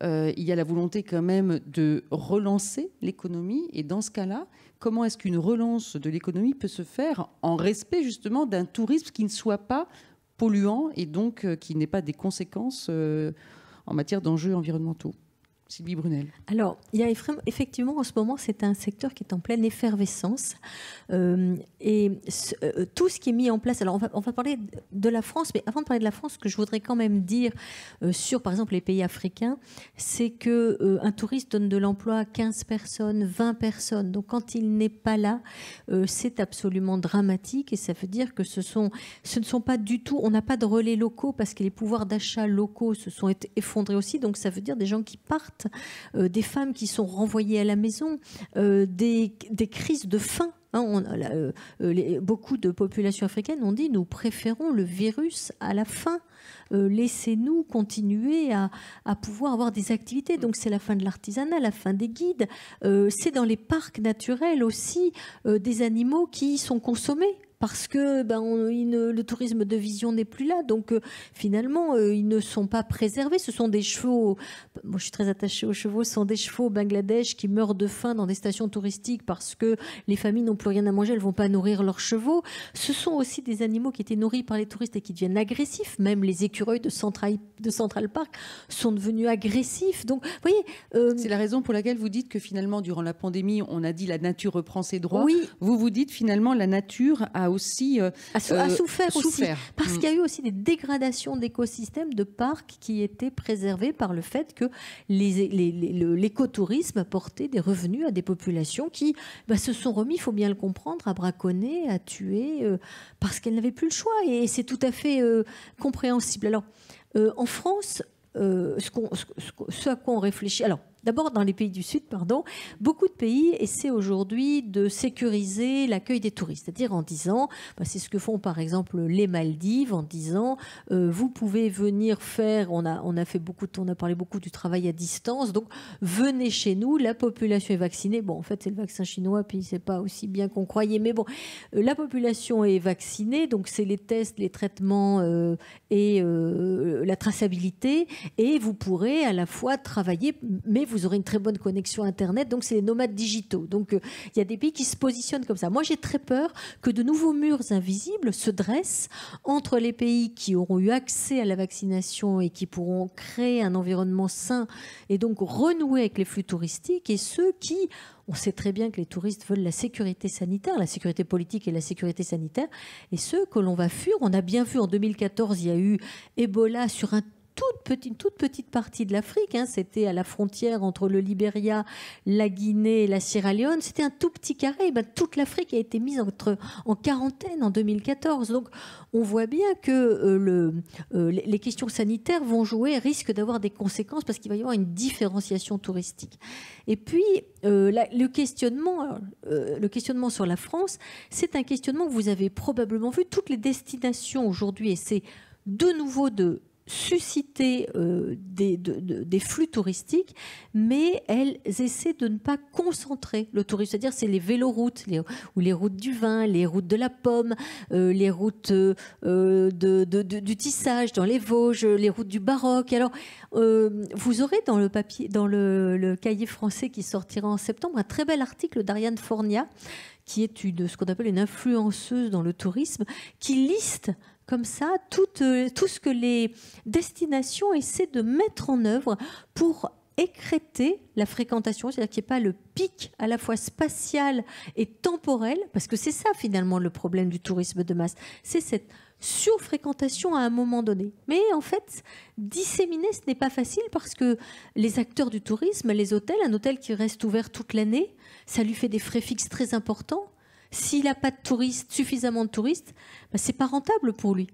il y a la volonté quand même de relancer l'économie. Et dans ce cas-là, comment est-ce qu'une relance de l'économie peut se faire en respect justement d'un tourisme qui ne soit pas polluant et donc qui n'ait pas des conséquences en matière d'enjeux environnementaux ? Sylvie Brunel. Alors, il y a effectivement en ce moment, c'est un secteur qui est en pleine effervescence. Tout ce qui est mis en place, alors on va parler de la France, mais avant de parler de la France, ce que je voudrais quand même dire sur, par exemple, les pays africains, c'est qu'un touriste donne de l'emploi à 15 personnes, 20 personnes. Donc, quand il n'est pas là, c'est absolument dramatique et ça veut dire que ce ne sont pas du tout, on n'a pas de relais locaux parce que les pouvoirs d'achat locaux se sont effondrés aussi. Donc, ça veut dire des gens qui partent, des femmes qui sont renvoyées à la maison, des crises de faim. Beaucoup de populations africaines ont dit « nous préférons le virus à la faim ». Laissez-nous continuer à pouvoir avoir des activités. Donc c'est la fin de l'artisanat, la fin des guides. C'est dans les parcs naturels aussi des animaux qui sont consommés. parce que le tourisme de vision n'est plus là. Donc finalement, ils ne sont pas préservés. Ce sont des chevaux, moi je suis très attachée aux chevaux, ce sont des chevaux au Bangladesh qui meurent de faim dans des stations touristiques parce que les familles n'ont plus rien à manger, elles ne vont pas nourrir leurs chevaux. Ce sont aussi des animaux qui étaient nourris par les touristes et qui deviennent agressifs. Même les écureuils de Central Park sont devenus agressifs. Donc, vous voyez... C'est la raison pour laquelle vous dites que finalement, durant la pandémie, on a dit la nature reprend ses droits. Oui. Vous dites finalement la nature a aussi souffert aussi. Parce qu'il y a eu aussi des dégradations d'écosystèmes, de parcs qui étaient préservés par le fait que l'écotourisme apportait des revenus à des populations qui se sont remis, il faut bien le comprendre, à braconner, à tuer, parce qu'elles n'avaient plus le choix. Et c'est tout à fait compréhensible. Alors, en France, ce à quoi on réfléchit... Alors, d'abord, dans les pays du Sud, beaucoup de pays essaient aujourd'hui de sécuriser l'accueil des touristes. C'est-à-dire en disant, c'est ce que font par exemple les Maldives, en disant, vous pouvez venir faire, on a parlé beaucoup du travail à distance, donc venez chez nous, la population est vaccinée. Bon, en fait, c'est le vaccin chinois, puis c'est pas aussi bien qu'on croyait, mais bon, la population est vaccinée, donc c'est les tests, les traitements et la traçabilité, et vous pourrez à la fois travailler, mais vous aurez une très bonne connexion Internet, donc c'est les nomades digitaux. Donc il y a des pays qui se positionnent comme ça. Moi, j'ai très peur que de nouveaux murs invisibles se dressent entre les pays qui auront eu accès à la vaccination et qui pourront créer un environnement sain et donc renouer avec les flux touristiques, et ceux qui... On sait très bien que les touristes veulent la sécurité sanitaire, la sécurité politique et la sécurité sanitaire, et ceux que l'on va fuir. On a bien vu en 2014, il y a eu Ebola sur une toute petite partie de l'Afrique. C'était à la frontière entre le Libéria, la Guinée et la Sierra Leone. C'était un tout petit carré. Toute l'Afrique a été mise en quarantaine en 2014. Donc, on voit bien que les questions sanitaires vont jouer, risquent d'avoir des conséquences parce qu'il va y avoir une différenciation touristique. Et puis, le questionnement sur la France, c'est un questionnement que vous avez probablement vu. Toutes les destinations aujourd'hui essaient de nouveau de susciter des flux touristiques, mais elles essaient de ne pas concentrer le tourisme. C'est-à-dire, c'est les véloroutes, ou les routes du vin, les routes de la pomme, les routes du tissage dans les Vosges, les routes du baroque. Alors, vous aurez dans le cahier français qui sortira en septembre un très bel article d'Ariane Fornia, qui est ce qu'on appelle une influenceuse dans le tourisme, qui liste comme ça tout ce que les destinations essaient de mettre en œuvre pour écrêter la fréquentation, c'est-à-dire qu'il n'y ait pas le pic à la fois spatial et temporel, parce que c'est ça finalement le problème du tourisme de masse, c'est cette surfréquentation à un moment donné. Mais en fait, disséminer, ce n'est pas facile parce que les acteurs du tourisme, les hôtels, un hôtel qui reste ouvert toute l'année, ça lui fait des frais fixes très importants. S'il n'a pas de touristes, suffisamment de touristes, c'est pas rentable pour lui.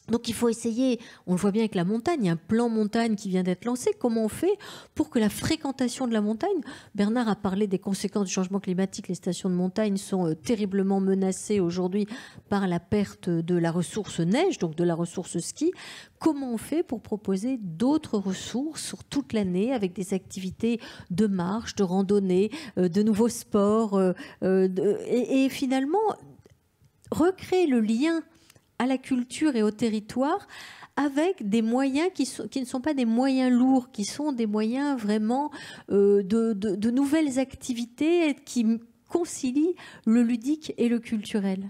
Donc il faut essayer, on le voit bien avec la montagne, il y a un plan montagne qui vient d'être lancé. Comment on fait pour que la fréquentation de la montagne, Bernard a parlé des conséquences du changement climatique, les stations de montagne sont terriblement menacées aujourd'hui par la perte de la ressource neige, donc de la ressource ski. Comment on fait pour proposer d'autres ressources sur toute l'année avec des activités de marche, de randonnée, de nouveaux sports et finalement recréer le lien à la culture et au territoire avec des moyens qui ne sont pas des moyens lourds, qui sont des moyens vraiment de nouvelles activités qui concilient le ludique et le culturel.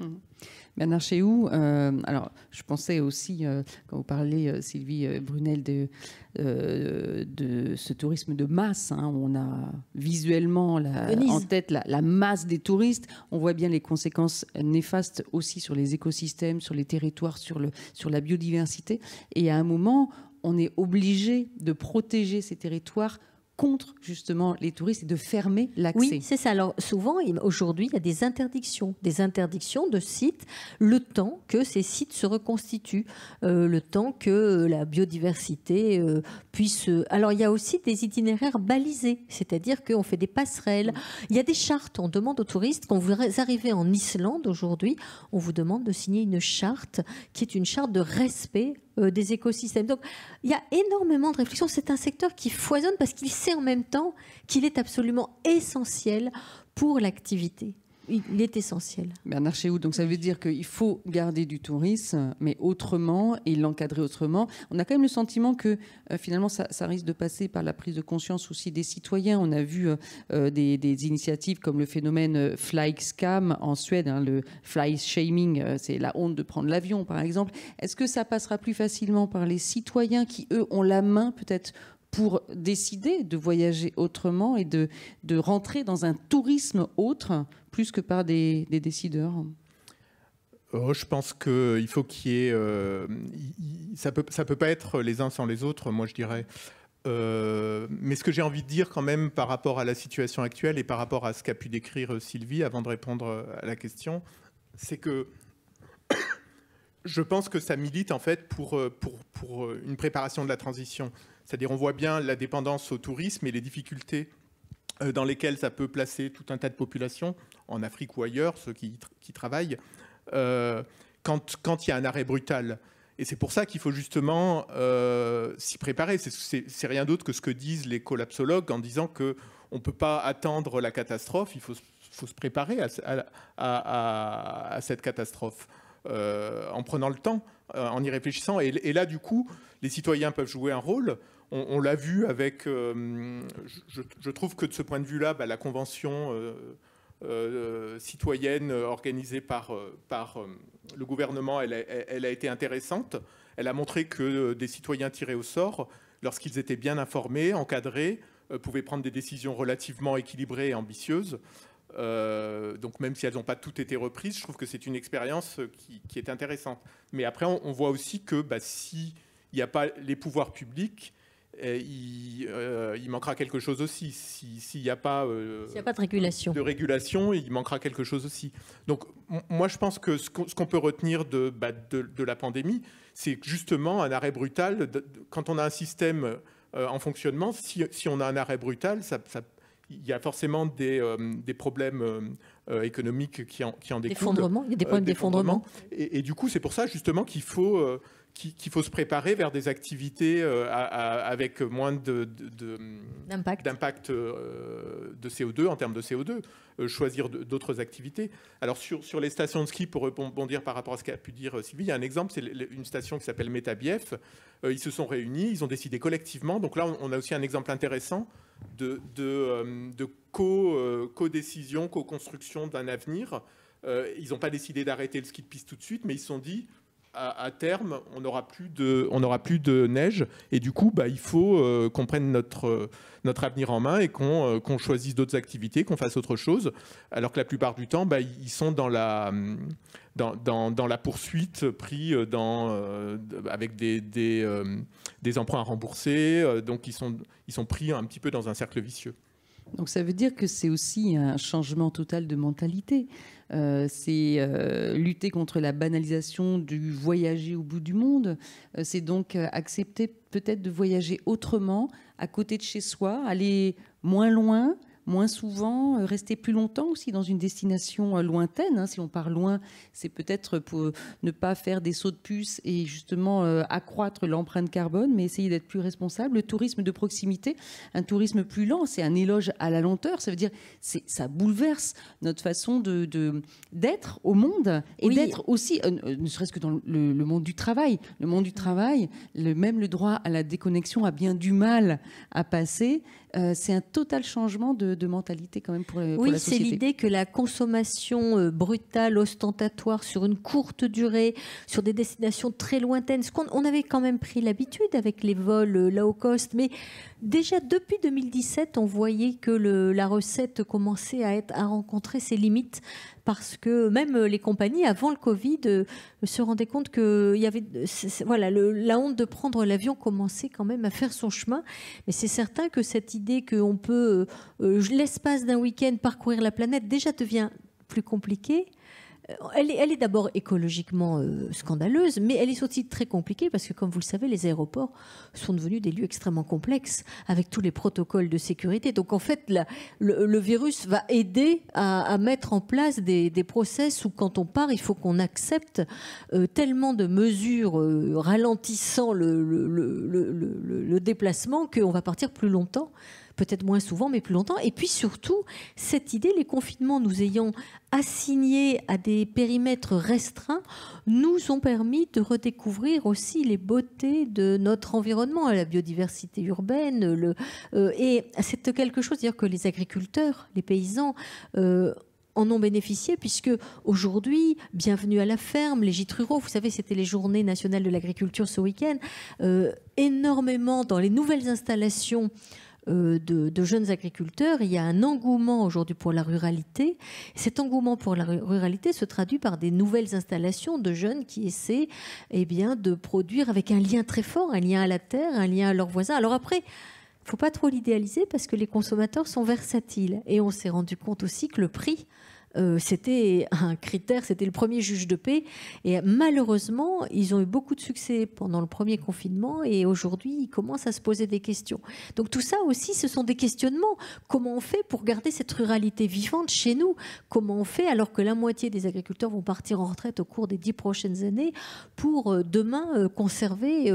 Bernard Chéhoux, alors je pensais aussi, quand vous parlez, Sylvie Brunel, de ce tourisme de masse, on a visuellement en tête la masse des touristes, on voit bien les conséquences néfastes aussi sur les écosystèmes, sur les territoires, sur la biodiversité, et à un moment, on est obligé de protéger ces territoires contre justement les touristes et de fermer l'accès. Oui, c'est ça. Alors souvent, aujourd'hui, il y a des interdictions de sites, le temps que ces sites se reconstituent, le temps que la biodiversité puisse... Alors il y a aussi des itinéraires balisés, c'est-à-dire qu'on fait des passerelles. Il y a des chartes, on demande aux touristes, quand vous arrivez en Islande aujourd'hui, on vous demande de signer une charte qui est une charte de respect des écosystèmes. Donc, il y a énormément de réflexions. C'est un secteur qui foisonne parce qu'il sait en même temps qu'il est absolument essentiel pour l'activité. il est essentiel. Bernard Chéhout, donc ça veut dire qu'il faut garder du tourisme, mais autrement, et l'encadrer autrement. On a quand même le sentiment que finalement, ça risque de passer par la prise de conscience aussi des citoyens. On a vu des initiatives comme le phénomène Fly Scam en Suède, hein, le fly shaming, c'est la honte de prendre l'avion, par exemple. Est-ce que ça passera plus facilement par les citoyens qui, eux, ont la main peut-être pour décider de voyager autrement et de rentrer dans un tourisme autre, plus que par des décideurs? Je pense qu'il faut qu'il y ait... ça peut pas être les uns sans les autres, moi je dirais. Mais ce que j'ai envie de dire quand même par rapport à la situation actuelle et par rapport à ce qu'a pu décrire Sylvie avant de répondre à la question, c'est que je pense que ça milite en fait pour une préparation de la transition. C'est-à-dire on voit bien la dépendance au tourisme et les difficultés dans lesquelles ça peut placer tout un tas de populations, en Afrique ou ailleurs, ceux qui travaillent, quand il y a un arrêt brutal. Et c'est pour ça qu'il faut justement s'y préparer. C'est rien d'autre que ce que disent les collapsologues en disant qu'on ne peut pas attendre la catastrophe, il faut se préparer à cette catastrophe en prenant le temps, en y réfléchissant. Et là, du coup, les citoyens peuvent jouer un rôle. On l'a vu avec... je trouve que de ce point de vue-là, la convention citoyenne organisée par le gouvernement, elle a été intéressante. Elle a montré que des citoyens tirés au sort, lorsqu'ils étaient bien informés, encadrés, pouvaient prendre des décisions relativement équilibrées et ambitieuses. Donc même si elles n'ont pas toutes été reprises, je trouve que c'est une expérience qui est intéressante. Mais après, on voit aussi que s'il n'y a pas les pouvoirs publics, il manquera quelque chose aussi. S'il n'y a pas de régulation, il manquera quelque chose aussi. Donc moi, je pense que ce qu'on peut retenir de la pandémie, c'est justement un arrêt brutal. Quand on a un système en fonctionnement, si on a un arrêt brutal, il y a forcément des problèmes économiques qui en découlent. Il y a des problèmes d'effondrement. Et du coup, c'est pour ça justement qu'il faut se préparer vers des activités avec moins d'impact de CO2 en termes de CO2, choisir d'autres activités. Alors sur les stations de ski, pour rebondir par rapport à ce qu'a pu dire Sylvie, il y a un exemple, c'est une station qui s'appelle Métabief. Ils se sont réunis, ils ont décidé collectivement. Donc là, on a aussi un exemple intéressant de co-décision, co-construction d'un avenir. Ils n'ont pas décidé d'arrêter le ski de piste tout de suite, mais ils se sont dit à terme, on n'aura plus de neige, et du coup, il faut qu'on prenne notre avenir en main et qu'on choisisse d'autres activités, qu'on fasse autre chose, alors que la plupart du temps, ils sont dans la poursuite, pris avec des emprunts à rembourser, donc ils sont pris un petit peu dans un cercle vicieux. Donc ça veut dire que c'est aussi un changement total de mentalité. C'est lutter contre la banalisation du voyager au bout du monde. C'est donc accepter peut-être de voyager autrement, à côté de chez soi, aller moins loin, moins souvent, rester plus longtemps aussi dans une destination lointaine. Si on part loin, c'est peut-être pour ne pas faire des sauts de puce et justement accroître l'empreinte carbone, mais essayer d'être plus responsable. Le tourisme de proximité, un tourisme plus lent, c'est un éloge à la lenteur. Ça veut dire ça bouleverse notre façon d'être au monde et d'être aussi, ne serait-ce que dans le monde du travail. Le monde du travail, même le droit à la déconnexion a bien du mal à passer. C'est un total changement de mentalité quand même pour la société. Oui, c'est l'idée que la consommation brutale, ostentatoire, sur une courte durée, sur des destinations très lointaines, on avait quand même pris l'habitude avec les vols low cost, mais déjà depuis 2017, on voyait que la recette commençait à rencontrer ses limites, parce que même les compagnies, avant le Covid, se rendaient compte que y avait, la honte de prendre l'avion commençait quand même à faire son chemin. Mais c'est certain que cette idée qu'on peut, l'espace d'un week-end, parcourir la planète, déjà devient plus compliquée. Elle est d'abord écologiquement scandaleuse, mais elle est aussi très compliquée parce que, comme vous le savez, les aéroports sont devenus des lieux extrêmement complexes avec tous les protocoles de sécurité. Donc, en fait, le virus va aider à mettre en place des process où, quand on part, il faut qu'on accepte tellement de mesures ralentissant le déplacement qu'on va partir plus longtemps. peut-être moins souvent, mais plus longtemps. Et puis surtout, cette idée, les confinements nous ayant assignés à des périmètres restreints, nous ont permis de redécouvrir aussi les beautés de notre environnement, la biodiversité urbaine. Et c'est quelque chose, dire que les agriculteurs, les paysans, en ont bénéficié, puisque aujourd'hui, bienvenue à la ferme, les gîtes ruraux, vous savez, c'était les journées nationales de l'agriculture ce week-end, énormément dans les nouvelles installations de jeunes agriculteurs, il y a un engouement aujourd'hui pour la ruralité. Cet engouement pour la ruralité se traduit par des nouvelles installations de jeunes qui essaient de produire avec un lien très fort, un lien à la terre, un lien à leurs voisins. Alors après, il ne faut pas trop l'idéaliser parce que les consommateurs sont versatiles. Et on s'est rendu compte aussi que le prix, c'était un critère, c'était le premier juge de paix. Et malheureusement, ils ont eu beaucoup de succès pendant le premier confinement et aujourd'hui, ils commencent à se poser des questions. Donc tout ça aussi, ce sont des questionnements. Comment on fait pour garder cette ruralité vivante chez nous? Comment on fait alors que la moitié des agriculteurs vont partir en retraite au cours des 10 prochaines années pour demain conserver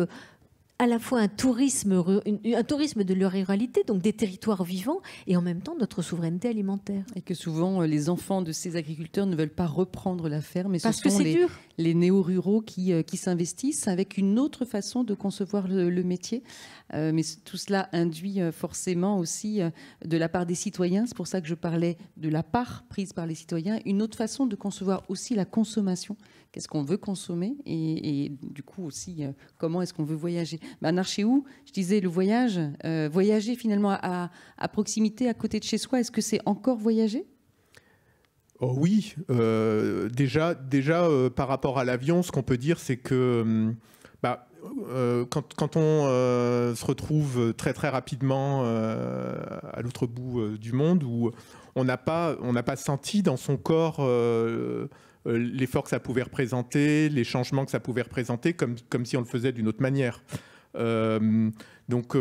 à la fois un tourisme de la ruralité, donc des territoires vivants, et en même temps notre souveraineté alimentaire. Et que souvent, les enfants de ces agriculteurs ne veulent pas reprendre la ferme, et ce sont les néo-ruraux qui s'investissent avec une autre façon de concevoir le métier. Mais tout cela induit forcément aussi de la part des citoyens, c'est pour ça que je parlais de la part prise par les citoyens, une autre façon de concevoir aussi la consommation. Qu'est-ce qu'on veut consommer et du coup aussi, comment est-ce qu'on veut voyager? Bernard Chéhoux, je disais le voyage, voyager finalement à proximité, à côté de chez soi, est-ce que c'est encore voyager? Oh oui, déjà par rapport à l'avion, ce qu'on peut dire, c'est que quand on se retrouve très très rapidement à l'autre bout du monde, où on n'a pas senti dans son corps l'effort que ça pouvait représenter, les changements que ça pouvait représenter, comme si on le faisait d'une autre manière. Donc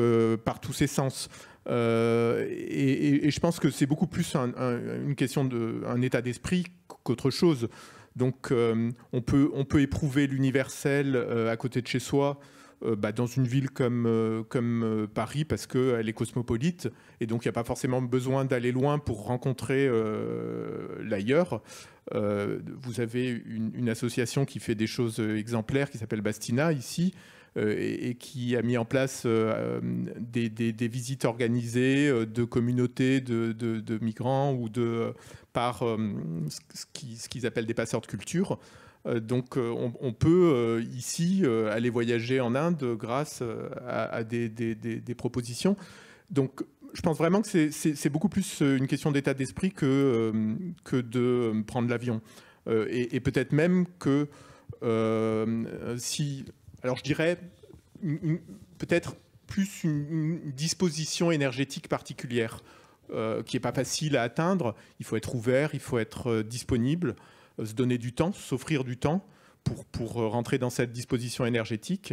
par tous ces sens. Et je pense que c'est beaucoup plus une question d'un état d'esprit qu'autre chose. Donc on peut éprouver l'universel à côté de chez soi, dans une ville comme Paris, parce qu'elle est cosmopolite, et donc il n'y a pas forcément besoin d'aller loin pour rencontrer l'ailleurs. Vous avez une association qui fait des choses exemplaires, qui s'appelle Bastina, ici, et qui a mis en place des visites organisées de communautés de migrants ou par ce qu'ils appellent des passeurs de culture. Donc on peut ici aller voyager en Inde grâce à des propositions. Donc je pense vraiment que c'est beaucoup plus une question d'état d'esprit que de prendre l'avion. Et peut-être même que si... Alors je dirais peut-être plus une disposition énergétique particulière qui n'est pas facile à atteindre. Il faut être ouvert, il faut être disponible, se donner du temps, s'offrir du temps pour rentrer dans cette disposition énergétique,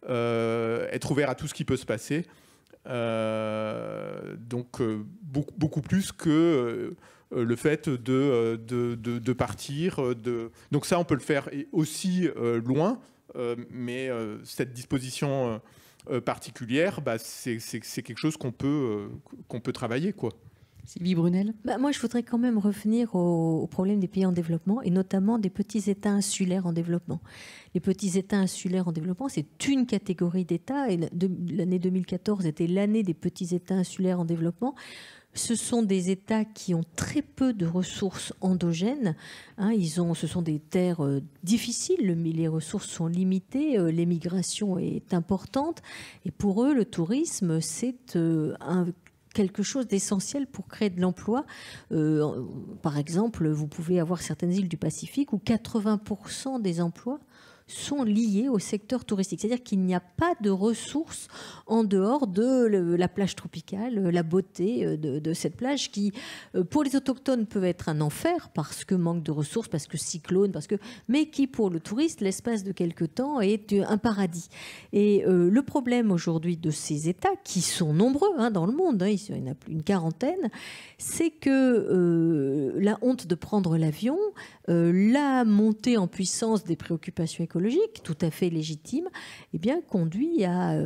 être ouvert à tout ce qui peut se passer. Donc beaucoup plus que le fait de partir. Donc ça, on peut le faire aussi loin, mais cette disposition particulière, c'est quelque chose qu'on peut travailler, quoi. Sylvie Brunel. Moi, je voudrais quand même revenir au problème des pays en développement et notamment des petits États insulaires en développement. Les petits États insulaires en développement, c'est une catégorie d'États et l'année 2014 était l'année des petits États insulaires en développement. Ce sont des États qui ont très peu de ressources endogènes. Ce sont des terres difficiles, les ressources sont limitées, l'émigration est importante. Et pour eux, le tourisme, c'est quelque chose d'essentiel pour créer de l'emploi. Par exemple, vous pouvez avoir certaines îles du Pacifique où 80% des emplois sont liés au secteur touristique. C'est-à-dire qu'il n'y a pas de ressources en dehors de la plage tropicale, la beauté de cette plage qui, pour les autochtones, peut être un enfer parce que manque de ressources, parce que cyclone, mais qui, pour le touriste, l'espace de quelques temps, est un paradis. Et le problème aujourd'hui de ces États, qui sont nombreux dans le monde, il y en a plus d'une quarantaine, c'est que la honte de prendre l'avion, la montée en puissance des préoccupations écologiques, écologique, tout à fait légitime, eh bien, conduit à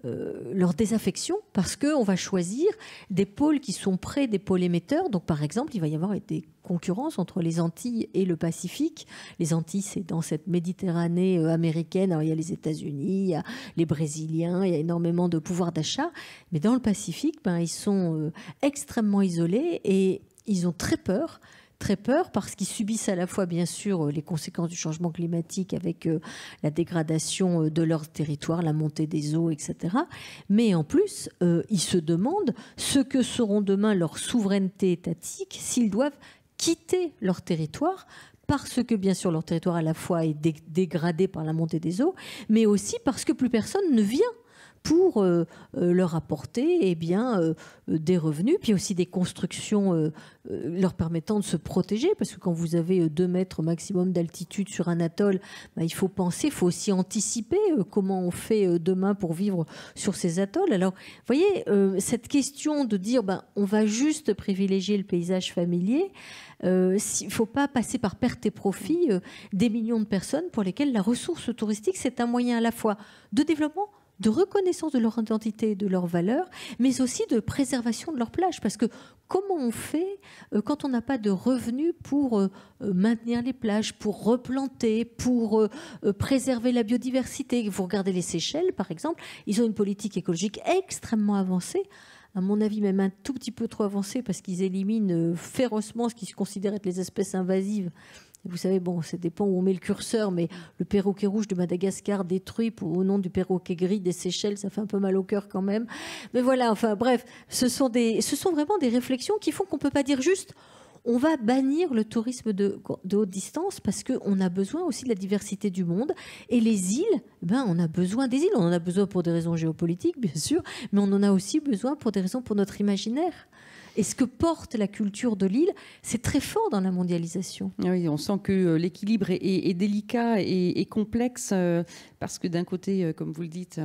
leur désaffection, parce qu'on va choisir des pôles qui sont près des pôles émetteurs. Donc, par exemple, il va y avoir des concurrences entre les Antilles et le Pacifique. Les Antilles, c'est dans cette Méditerranée américaine. Alors, il y a les États-Unis, il y a les Brésiliens, il y a énormément de pouvoir d'achat. Mais dans le Pacifique, ils sont extrêmement isolés et ils ont très peur parce qu'ils subissent à la fois, bien sûr, les conséquences du changement climatique avec la dégradation de leur territoire, la montée des eaux, etc. Mais en plus, ils se demandent ce que seront demain leur souveraineté étatique s'ils doivent quitter leur territoire, parce que, bien sûr, leur territoire à la fois est dégradé par la montée des eaux, mais aussi parce que plus personne ne vient pour leur apporter des revenus, puis aussi des constructions leur permettant de se protéger, parce que quand vous avez 2 mètres maximum d'altitude sur un atoll, il faut penser, il faut aussi anticiper comment on fait demain pour vivre sur ces atolls. Alors, vous voyez, cette question de dire on va juste privilégier le paysage familier, il ne faut pas passer par perte et profit des millions de personnes pour lesquelles la ressource touristique, c'est un moyen à la fois de développement, de reconnaissance de leur identité, de leurs valeurs, mais aussi de préservation de leurs plages. Parce que comment on fait quand on n'a pas de revenus pour maintenir les plages, pour replanter, pour préserver la biodiversité? Vous regardez les Seychelles, par exemple, ils ont une politique écologique extrêmement avancée, à mon avis même un tout petit peu trop avancée, parce qu'ils éliminent férocement ce qui se considère être les espèces invasives. Vous savez, ça dépend où on met le curseur, mais le perroquet rouge de Madagascar détruit au nom du perroquet gris des Seychelles, ça fait un peu mal au cœur quand même. Mais voilà, enfin bref, ce sont vraiment des réflexions qui font qu'on ne peut pas dire juste on va bannir le tourisme de haute distance, parce qu'on a besoin aussi de la diversité du monde. Et les îles, on a besoin des îles. On en a besoin pour des raisons géopolitiques, bien sûr, mais on en a aussi besoin pour des raisons pour notre imaginaire. Et ce que porte la culture de l'île, c'est très fort dans la mondialisation. Oui, on sent que l'équilibre est délicat et complexe, parce que d'un côté, comme vous le dites,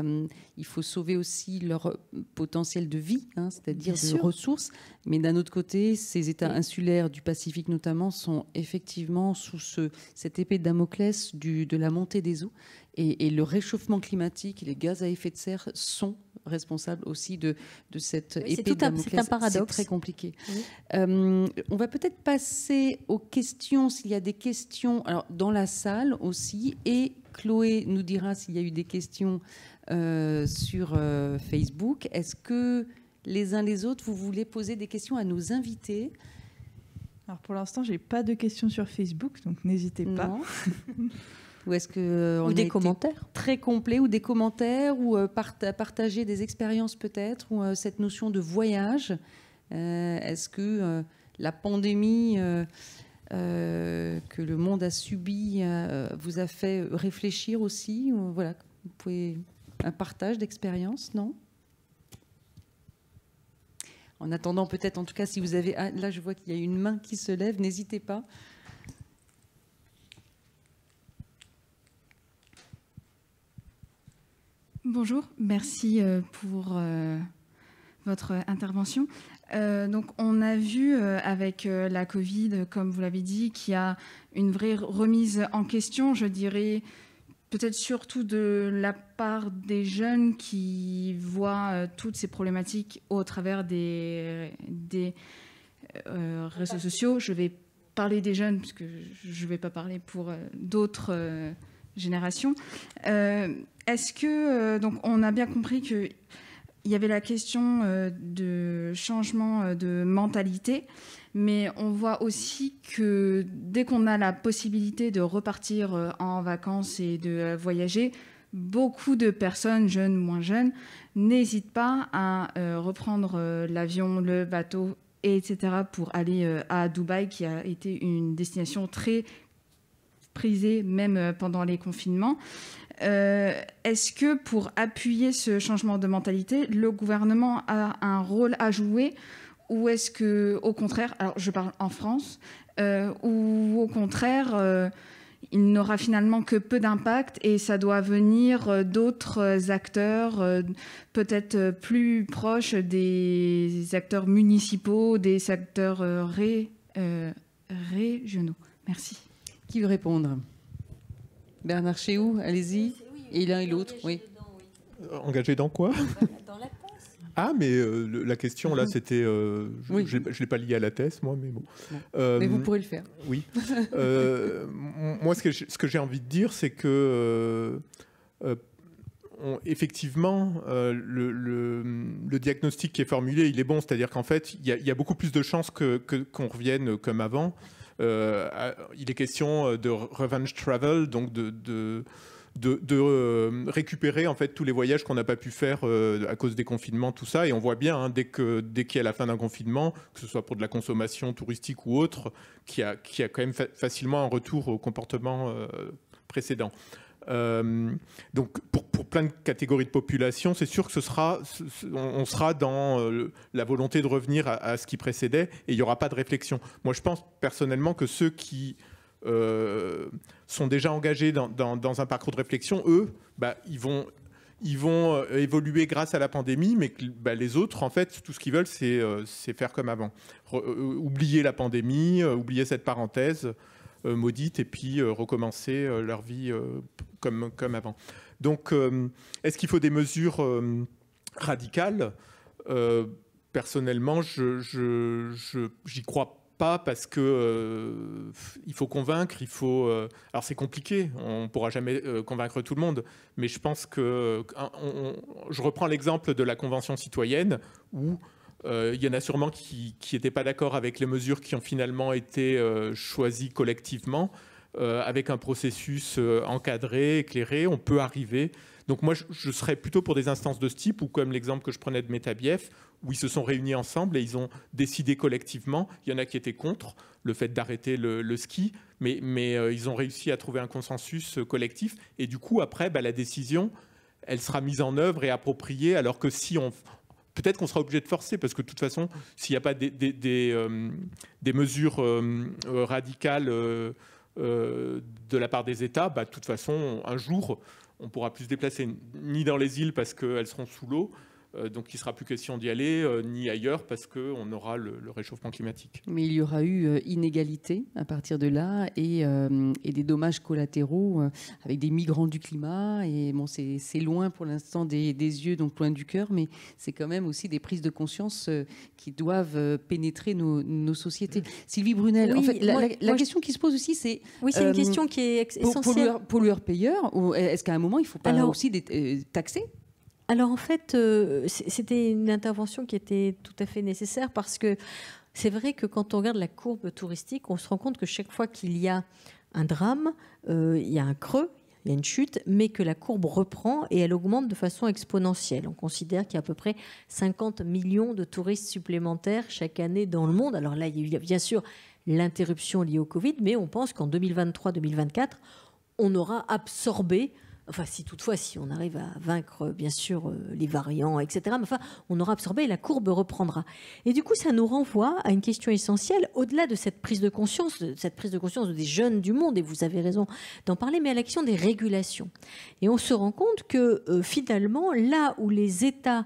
il faut sauver aussi leur potentiel de vie, c'est-à-dire de ressources. Mais d'un autre côté, ces États insulaires du Pacifique notamment sont effectivement sous cette épée de Damoclès de la montée des eaux. Et le réchauffement climatique et les gaz à effet de serre sont responsables aussi de cette épée de Damoclès. C'est un paradoxe. C'est très compliqué. Oui. On va peut-être passer aux questions, s'il y a des questions dans la salle aussi. Et Chloé nous dira s'il y a eu des questions sur Facebook. Est-ce que les uns les autres, vous voulez poser des questions à nos invités ? Alors pour l'instant, je n'ai pas de questions sur Facebook, donc n'hésitez pas. Ou est-ce que ou des commentaires très complets, ou des commentaires, ou partager des expériences peut-être, ou cette notion de voyage. Est-ce que la pandémie que le monde a subie vous a fait réfléchir aussi, ou, voilà, vous pouvez un partage d'expérience, non? En attendant, peut-être, en tout cas, si vous avez... Ah, là, je vois qu'il y a une main qui se lève, n'hésitez pas. Bonjour, merci pour votre intervention. Donc, on a vu avec la Covid, comme vous l'avez dit, qu'il y a une vraie remise en question, je dirais, peut-être surtout de la part des jeunes qui voient toutes ces problématiques au travers des réseaux sociaux. Je vais parler des jeunes, puisque je ne vais pas parler pour d'autres générations. Est-ce que, donc, on a bien compris qu'il y avait la question de changement de mentalité, mais on voit aussi que dès qu'on a la possibilité de repartir en vacances et de voyager, beaucoup de personnes, jeunes, moins jeunes, n'hésitent pas à reprendre l'avion, le bateau, etc., pour aller à Dubaï, qui a été une destination très prisée, même pendant les confinements. Est-ce que pour appuyer ce changement de mentalité, le gouvernement a un rôle à jouer, ou est-ce que, au contraire, alors je parle en France, ou au contraire, il n'aura finalement que peu d'impact et ça doit venir d'autres acteurs, peut-être plus proches des acteurs municipaux, des acteurs régionaux? Merci. Qui veut répondre? Bernard Chéhoux, allez-y. Et l'un et l'autre, oui. Engagé dans quoi? Dans la thèse. Ah, mais la question là, c'était. Oui. Je ne l'ai pas lié à la thèse, moi, mais bon. Mais vous pourrez le faire. Oui. Moi, ce que j'ai envie de dire, c'est que. Effectivement, le diagnostic qui est formulé, il est bon. C'est-à-dire qu'en fait, il y a beaucoup plus de chances qu'on revienne comme avant. Il est question de revenge travel, donc de récupérer en fait tous les voyages qu'on n'a pas pu faire à cause des confinements, tout ça. Et on voit bien, hein, dès qu'il y a la fin d'un confinement, que ce soit pour de la consommation touristique ou autre, qu'il y a quand même facilement un retour au comportement précédent. Donc pour plein de catégories de population, c'est sûr que on sera dans la volonté de revenir à ce qui précédait et il n'y aura pas de réflexion. Moi, je pense personnellement que ceux qui sont déjà engagés dans un parcours de réflexion, eux, ils vont évoluer grâce à la pandémie, mais les autres, en fait, tout ce qu'ils veulent, c'est faire comme avant. Oublier la pandémie, oublier cette parenthèse maudite et puis recommencer leur vie comme avant. Donc, est-ce qu'il faut des mesures radicales? Personnellement, j'y crois pas parce que il faut convaincre, alors c'est compliqué, on pourra jamais convaincre tout le monde, mais je pense que je reprends l'exemple de la Convention citoyenne où il y en a sûrement qui n'étaient pas d'accord avec les mesures qui ont finalement été choisies collectivement. Avec un processus encadré, éclairé, on peut arriver. Donc moi, je serais plutôt pour des instances de ce type, ou comme l'exemple que je prenais de Métabief, où ils se sont réunis ensemble et ils ont décidé collectivement. Il y en a qui étaient contre le fait d'arrêter le ski, mais ils ont réussi à trouver un consensus collectif. Et du coup, après, la décision, elle sera mise en œuvre et appropriée, alors que si on... Peut-être qu'on sera obligé de forcer, parce que de toute façon, s'il n'y a pas des mesures radicales de la part des États, de toute façon, un jour, on ne pourra plus se déplacer ni dans les îles parce qu'elles seront sous l'eau, donc il ne sera plus question d'y aller, ni ailleurs parce qu'on aura le réchauffement climatique. Mais il y aura eu inégalité à partir de là et des dommages collatéraux avec des migrants du climat. Et bon, c'est loin pour l'instant des yeux, donc loin du cœur, mais c'est quand même aussi des prises de conscience qui doivent pénétrer nos sociétés. Sylvie Brunel, oui, en fait, la question qui se pose aussi, c'est... Oui, c'est une question qui est essentielle. Pollueur-payeur, ou est-ce qu'à un moment, il ne faut pas aussi taxer ? Alors en fait, c'était une intervention qui était tout à fait nécessaire parce que c'est vrai que quand on regarde la courbe touristique, on se rend compte que chaque fois qu'il y a un drame, il y a un creux, il y a une chute, mais que la courbe reprend et elle augmente de façon exponentielle. On considère qu'il y a à peu près 50 millions de touristes supplémentaires chaque année dans le monde. Alors là, il y a bien sûr l'interruption liée au Covid, mais on pense qu'en 2023-2024, on aura absorbé... Enfin, si on arrive à vaincre, bien sûr, les variants, etc., mais enfin, on aura absorbé et la courbe reprendra. Et du coup, ça nous renvoie à une question essentielle, au-delà de cette prise de conscience des jeunes du monde, et vous avez raison d'en parler, mais à la question des régulations. Et on se rend compte que, finalement, là où les États,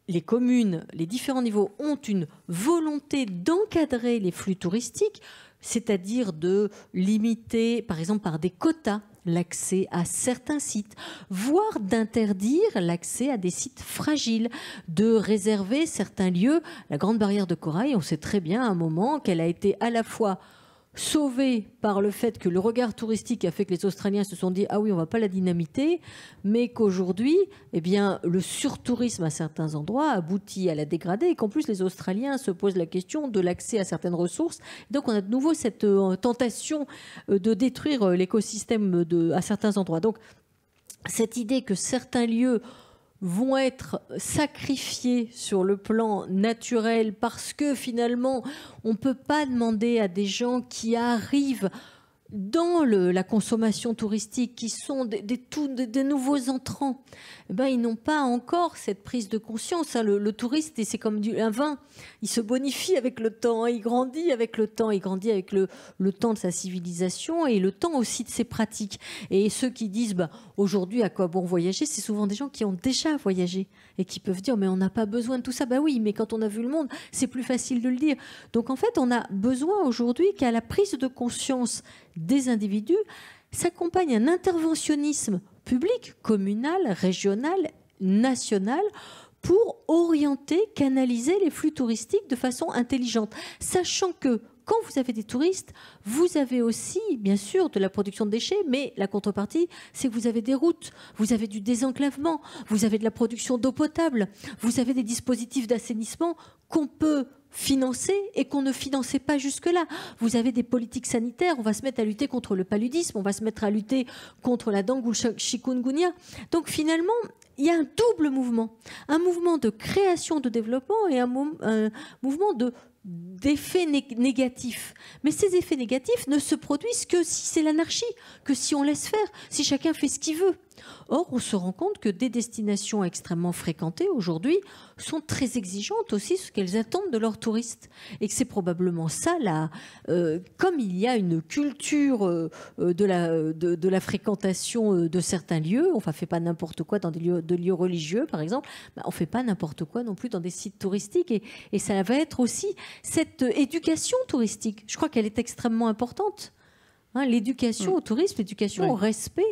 les communes, les différents niveaux ont une volonté d'encadrer les flux touristiques, c'est-à-dire de limiter, par exemple, par des quotas, l'accès à certains sites, voire d'interdire l'accès à des sites fragiles, de réserver certains lieux. La Grande Barrière de Corail, on sait très bien à un moment qu'elle a été à la fois sauvée par le fait que le regard touristique a fait que les Australiens se sont dit « Ah oui, on ne va pas la dynamiter », mais qu'aujourd'hui, le surtourisme à certains endroits aboutit à la dégrader et qu'en plus, les Australiens se posent la question de l'accès à certaines ressources. Donc, on a de nouveau cette tentation de détruire l'écosystème à certains endroits. Donc, cette idée que certains lieux vont être sacrifiés sur le plan naturel parce que finalement, on ne peut pas demander à des gens qui arrivent dans la consommation touristique, qui sont des nouveaux entrants, ils n'ont pas encore cette prise de conscience. Le touriste, c'est comme un vin, il se bonifie avec le temps, il grandit avec le temps, il grandit avec le temps de sa civilisation et le temps aussi de ses pratiques. Et ceux qui disent aujourd'hui à quoi bon voyager, c'est souvent des gens qui ont déjà voyagé et qui peuvent dire mais on n'a pas besoin de tout ça. Oui, mais quand on a vu le monde, c'est plus facile de le dire. Donc en fait, on a besoin aujourd'hui qu'à la prise de conscience des individus, s'accompagne un interventionnisme public, communal, régional, national, pour orienter, canaliser les flux touristiques de façon intelligente, sachant que quand vous avez des touristes, vous avez aussi, bien sûr, de la production de déchets, mais la contrepartie, c'est que vous avez des routes, vous avez du désenclavement, vous avez de la production d'eau potable, vous avez des dispositifs d'assainissement qu'on peut financer et qu'on ne finançait pas jusque-là. Vous avez des politiques sanitaires, on va se mettre à lutter contre le paludisme, on va se mettre à lutter contre la dengue ou le chikungunya. Donc finalement, il y a un double mouvement. Un mouvement de création de développement et un mouvement d'effets négatifs. Mais ces effets négatifs ne se produisent que si c'est l'anarchie, que si on laisse faire, si chacun fait ce qu'il veut. Or, on se rend compte que des destinations extrêmement fréquentées aujourd'hui sont très exigeantes aussi sur ce qu'elles attendent de leurs touristes. Et que c'est probablement ça, comme il y a une culture de la fréquentation de certains lieux, on ne fait pas n'importe quoi dans des lieux religieux, par exemple, on ne fait pas n'importe quoi non plus dans des sites touristiques. Et ça va être aussi cette éducation touristique. Je crois qu'elle est extrêmement importante. L'éducation au tourisme, l'éducation au respect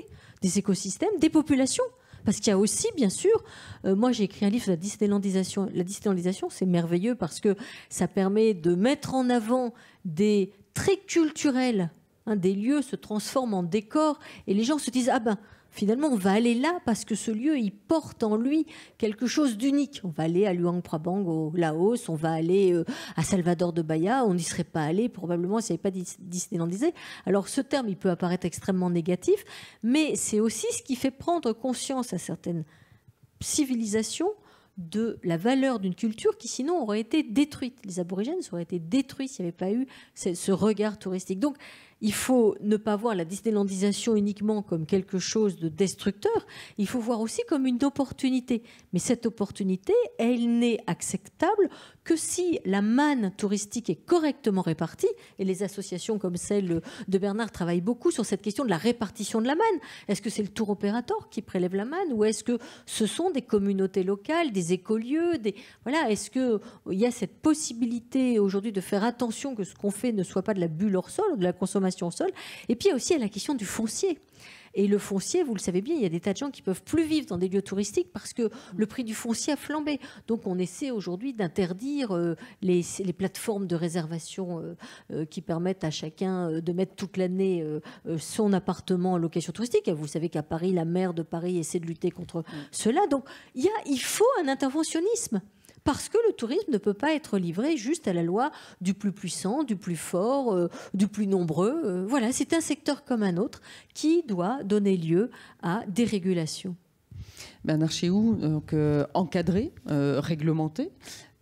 des écosystèmes, des populations. Parce qu'il y a aussi, bien sûr, moi j'ai écrit un livre sur la Disneylandisation. La Disneylandisation, c'est merveilleux parce que ça permet de mettre en avant des traits culturels. Des lieux se transforment en décors et les gens se disent « Ah ben, finalement, on va aller là parce que ce lieu, il porte en lui quelque chose d'unique. On va aller à Luang Prabang au Laos, on va aller à Salvador de Bahia, on n'y serait pas allé probablement s'il n'y avait pas Disneylandisé. Alors ce terme, il peut apparaître extrêmement négatif, mais c'est aussi ce qui fait prendre conscience à certaines civilisations de la valeur d'une culture qui sinon aurait été détruite. Les aborigènes auraient été détruits s'il n'y avait pas eu ce regard touristique. Donc, il faut ne pas voir la Disneylandisation uniquement comme quelque chose de destructeur, il faut voir aussi comme une opportunité. Mais cette opportunité, elle n'est acceptable que si la manne touristique est correctement répartie, et les associations comme celle de Bernard travaillent beaucoup sur cette question de la répartition de la manne. Est-ce que c'est le tour opérateur qui prélève la manne ou est-ce que ce sont des communautés locales, des écolieux, voilà, est-ce qu'il y a cette possibilité aujourd'hui de faire attention que ce qu'on fait ne soit pas de la bulle hors sol, de la consommation au sol. Et puis il y a aussi la question du foncier. Et le foncier, vous le savez bien, il y a des tas de gens qui ne peuvent plus vivre dans des lieux touristiques parce que le prix du foncier a flambé. Donc on essaie aujourd'hui d'interdire les plateformes de réservation qui permettent à chacun de mettre toute l'année son appartement en location touristique. Et vous savez qu'à Paris, la maire de Paris essaie de lutter contre cela. Donc il faut un interventionnisme. Parce que le tourisme ne peut pas être livré juste à la loi du plus puissant, du plus fort, du plus nombreux. Voilà, c'est un secteur comme un autre qui doit donner lieu à des régulations. Bernard Chéhoux, donc encadré, réglementé.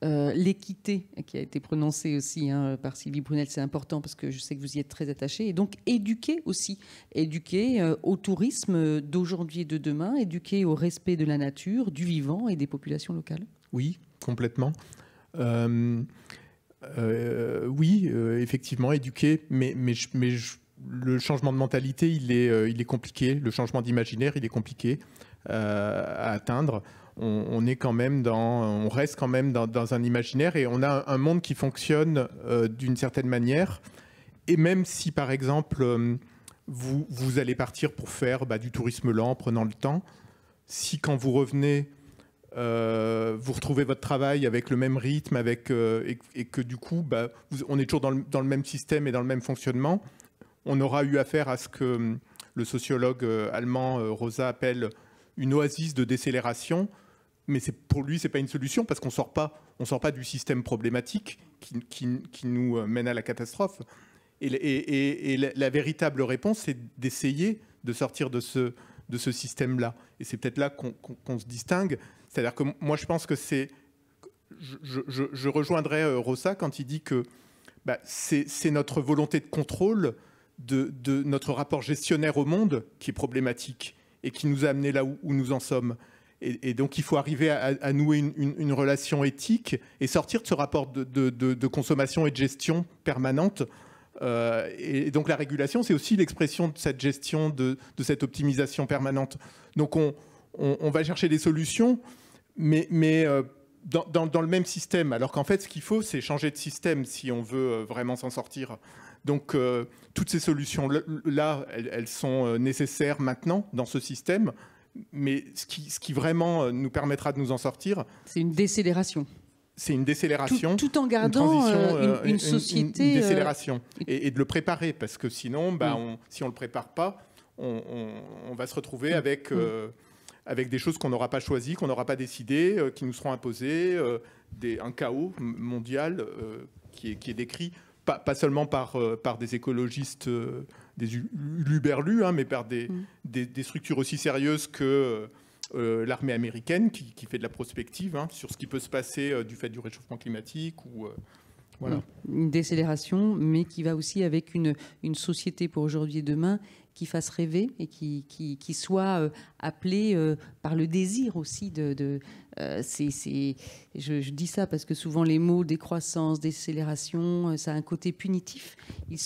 L'équité qui a été prononcée aussi par Sylvie Brunel, c'est important parce que je sais que vous y êtes très attaché. Et donc éduquer aussi, éduquer au tourisme d'aujourd'hui et de demain, éduquer au respect de la nature, du vivant et des populations locales. Oui, complètement. Oui, effectivement, éduquer, mais le changement de mentalité, il est compliqué. Le changement d'imaginaire, il est compliqué à atteindre. On reste quand même dans un imaginaire et on a un monde qui fonctionne d'une certaine manière. Et même si, par exemple, vous allez partir pour faire du tourisme lent en prenant le temps, si quand vous revenez, vous retrouvez votre travail avec le même rythme, et que du coup, on est toujours dans le même système et dans le même fonctionnement, on aura eu affaire à ce que le sociologue allemand Rosa appelle une oasis de décélération. Mais pour lui, ce n'est pas une solution parce qu'on ne sort pas du système problématique qui nous mène à la catastrophe. Et la véritable réponse, c'est d'essayer de sortir de ce système-là. Et c'est peut-être là qu'on se distingue. C'est-à-dire que moi, je pense que je rejoindrais Rosa quand il dit que c'est notre volonté de contrôle de notre rapport gestionnaire au monde qui est problématique et qui nous a amenés là où nous en sommes. Et donc, il faut arriver à nouer une relation éthique et sortir de ce rapport de consommation et de gestion permanente. Et donc, la régulation, c'est aussi l'expression de cette gestion, de cette optimisation permanente. Donc, on va chercher des solutions, mais dans le même système, alors qu'en fait, ce qu'il faut, c'est changer de système si on veut vraiment s'en sortir. Donc, toutes ces solutions-là, elles sont nécessaires maintenant dans ce système, mais ce qui vraiment nous permettra de nous en sortir... C'est une décélération. C'est une décélération. Tout en gardant une société... Une décélération. Et de le préparer, parce que sinon, si on ne le prépare pas, on va se retrouver avec des choses qu'on n'aura pas choisies, qu'on n'aura pas décidées, qui nous seront imposées, un chaos mondial qui est décrit, pas seulement par des écologistes, des uluberlus, mais par des structures aussi sérieuses que l'armée américaine, qui fait de la prospective sur ce qui peut se passer du fait du réchauffement climatique. Voilà. Une décélération, mais qui va aussi avec une société pour aujourd'hui et demain qui fasse rêver et qui soit appelée par le désir aussi je dis ça parce que souvent les mots décroissance, décélération, ça a un côté punitif. Il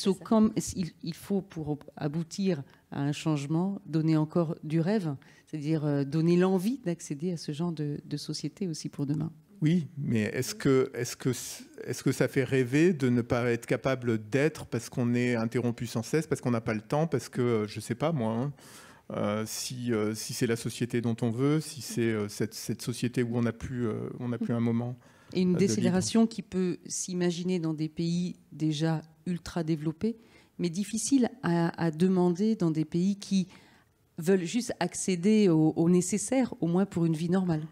faut, pour aboutir à un changement, donner encore du rêve, c'est-à-dire donner l'envie d'accéder à ce genre de société aussi pour demain. Oui, mais est-ce que ça fait rêver de ne pas être capable d'être parce qu'on est interrompu sans cesse, parce qu'on n'a pas le temps, parce que, je ne sais pas moi, si c'est la société dont on veut, si c'est cette société où on n'a plus un moment. Et une décélération qui peut s'imaginer dans des pays déjà ultra développés, mais difficile à demander dans des pays qui veulent juste accéder au nécessaire, au moins pour une vie normale.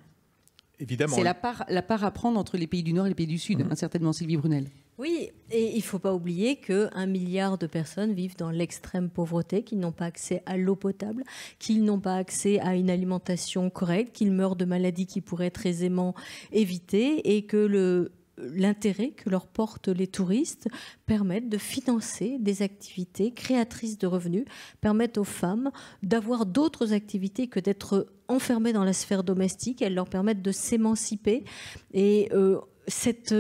Évidemment. C'est la part à prendre entre les pays du Nord et les pays du Sud, certainement, Sylvie Brunel. Oui, et il ne faut pas oublier qu'1 milliard de personnes vivent dans l'extrême pauvreté, qu'ils n'ont pas accès à l'eau potable, qu'ils n'ont pas accès à une alimentation correcte, qu'ils meurent de maladies qui pourraient être aisément évitées, et que l'intérêt que leur portent les touristes permettent de financer des activités créatrices de revenus, permettent aux femmes d'avoir d'autres activités que d'être enfermées dans la sphère domestique. Elles leur permettent de s'émanciper. Et cette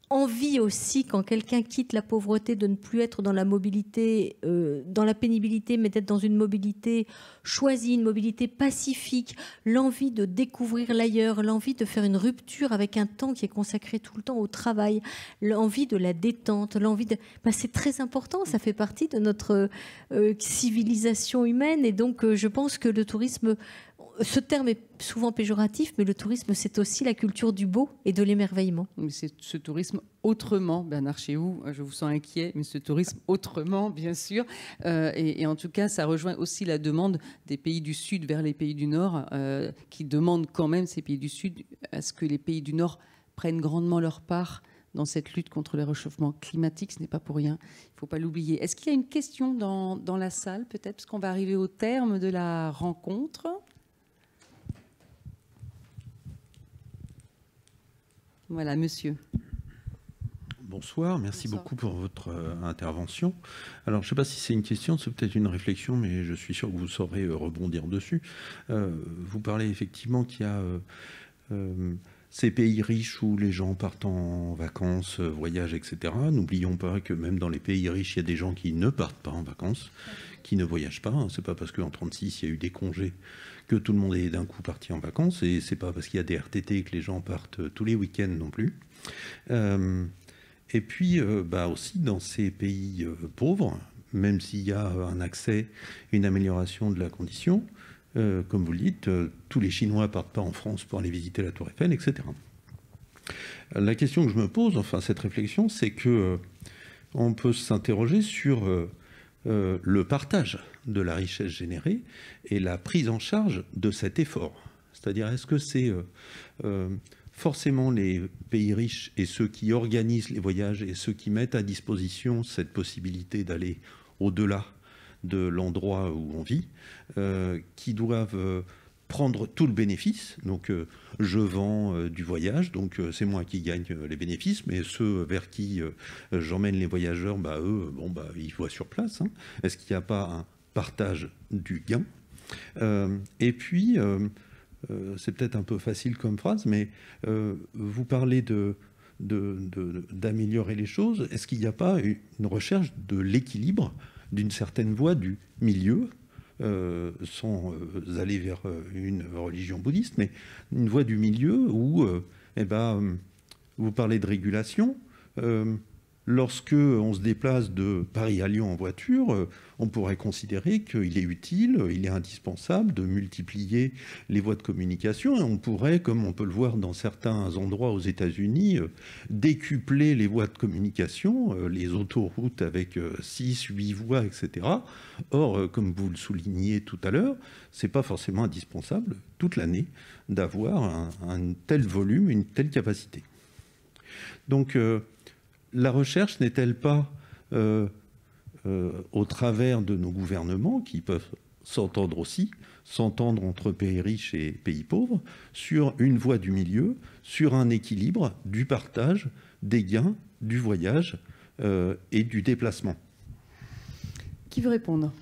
envie aussi, quand quelqu'un quitte la pauvreté, de ne plus être dans la mobilité, dans la pénibilité, mais d'être dans une mobilité choisie, une mobilité pacifique, l'envie de découvrir l'ailleurs, l'envie de faire une rupture avec un temps qui est consacré tout le temps au travail, l'envie de la détente, l'envie de... c'est très important, ça fait partie de notre civilisation humaine, et donc je pense que le tourisme... Ce terme est souvent péjoratif, mais le tourisme, c'est aussi la culture du beau et de l'émerveillement. Mais c'est ce tourisme autrement, Bernard Chéhoux, je vous sens inquiet, mais ce tourisme autrement, bien sûr. Et en tout cas, ça rejoint aussi la demande des pays du Sud vers les pays du Nord, qui demandent quand même, ces pays du Sud, à ce que les pays du Nord prennent grandement leur part dans cette lutte contre le réchauffement climatique. Ce n'est pas pour rien, il ne faut pas l'oublier. Est-ce qu'il y a une question dans la salle, peut-être, parce qu'on va arriver au terme de la rencontre ? Voilà, monsieur. Bonsoir, merci beaucoup pour votre intervention. Alors, je ne sais pas si c'est une question, c'est peut-être une réflexion, mais je suis sûr que vous saurez rebondir dessus. Vous parlez effectivement qu'il y a ces pays riches où les gens partent en vacances, voyagent, etc. N'oublions pas que même dans les pays riches, il y a des gens qui ne partent pas en vacances, qui ne voyagent pas. C'est pas parce qu'en 1936, il y a eu des congés que tout le monde est d'un coup parti en vacances, et c'est pas parce qu'il y a des RTT que les gens partent tous les week-ends non plus. Et puis aussi dans ces pays pauvres, même s'il y a un accès, une amélioration de la condition, comme vous le dites, tous les Chinois partent pas en France pour aller visiter la Tour Eiffel, etc. La question que je me pose, enfin cette réflexion, c'est que on peut s'interroger sur le partage de la richesse générée et la prise en charge de cet effort. C'est-à-dire, est-ce que c'est forcément les pays riches et ceux qui organisent les voyages et ceux qui mettent à disposition cette possibilité d'aller au-delà de l'endroit où on vit, qui doivent prendre tout le bénéfice. Donc, je vends du voyage, donc c'est moi qui gagne les bénéfices, mais ceux vers qui j'emmène les voyageurs, eux, ils voient sur place. Est-ce qu'il n'y a pas un partage du gain? Et puis, c'est peut-être un peu facile comme phrase, mais vous parlez d'améliorer les choses. Est-ce qu'il n'y a pas une recherche de l'équilibre d'une certaine voie du milieu, sans aller vers une religion bouddhiste, mais une voie du milieu où Eh ben, vous parlez de régulation. Lorsque on se déplace de Paris à Lyon en voiture, on pourrait considérer qu'il est utile, il est indispensable de multiplier les voies de communication. Et on pourrait, comme on peut le voir dans certains endroits aux États-Unis, décupler les voies de communication, les autoroutes avec 6, 8 voies, etc. Or, comme vous le souligniez tout à l'heure, ce n'est pas forcément indispensable toute l'année d'avoir un tel volume, une telle capacité. Donc, la recherche n'est-elle pas, au travers de nos gouvernements, qui peuvent s'entendre aussi, s'entendre entre pays riches et pays pauvres, sur une voie du milieu, sur un équilibre du partage, des gains, du voyage et du déplacement? Qui veut répondre?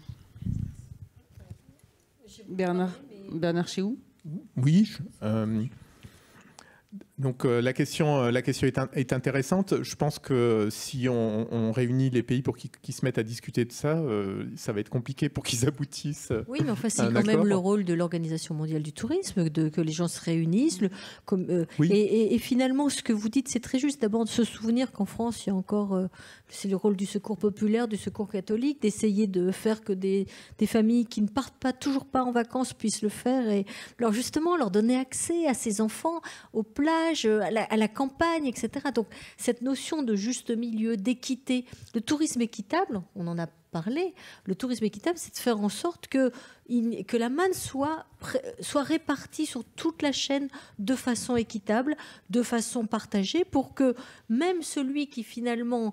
Bernard Chéhoux? Oui. Donc la question est intéressante. Je pense que si on réunit les pays pour qu'ils se mettent à discuter de ça, ça va être compliqué pour qu'ils aboutissent. Oui, mais enfin, c'est quand même le rôle de l'Organisation mondiale du tourisme, que les gens se réunissent. Oui. Et finalement, ce que vous dites, c'est très juste. D'abord, de se souvenir qu'en France, il y a encore, c'est le rôle du secours populaire, du secours catholique, d'essayer de faire que des familles qui ne partent toujours pas en vacances puissent le faire. Et alors justement, leur donner accès à ces enfants aux plages, à la campagne, etc. Donc cette notion de juste milieu, d'équité, le tourisme équitable, on en a parlé, le tourisme équitable, c'est de faire en sorte que la manne soit répartie sur toute la chaîne de façon équitable, de façon partagée, pour que même celui qui finalement,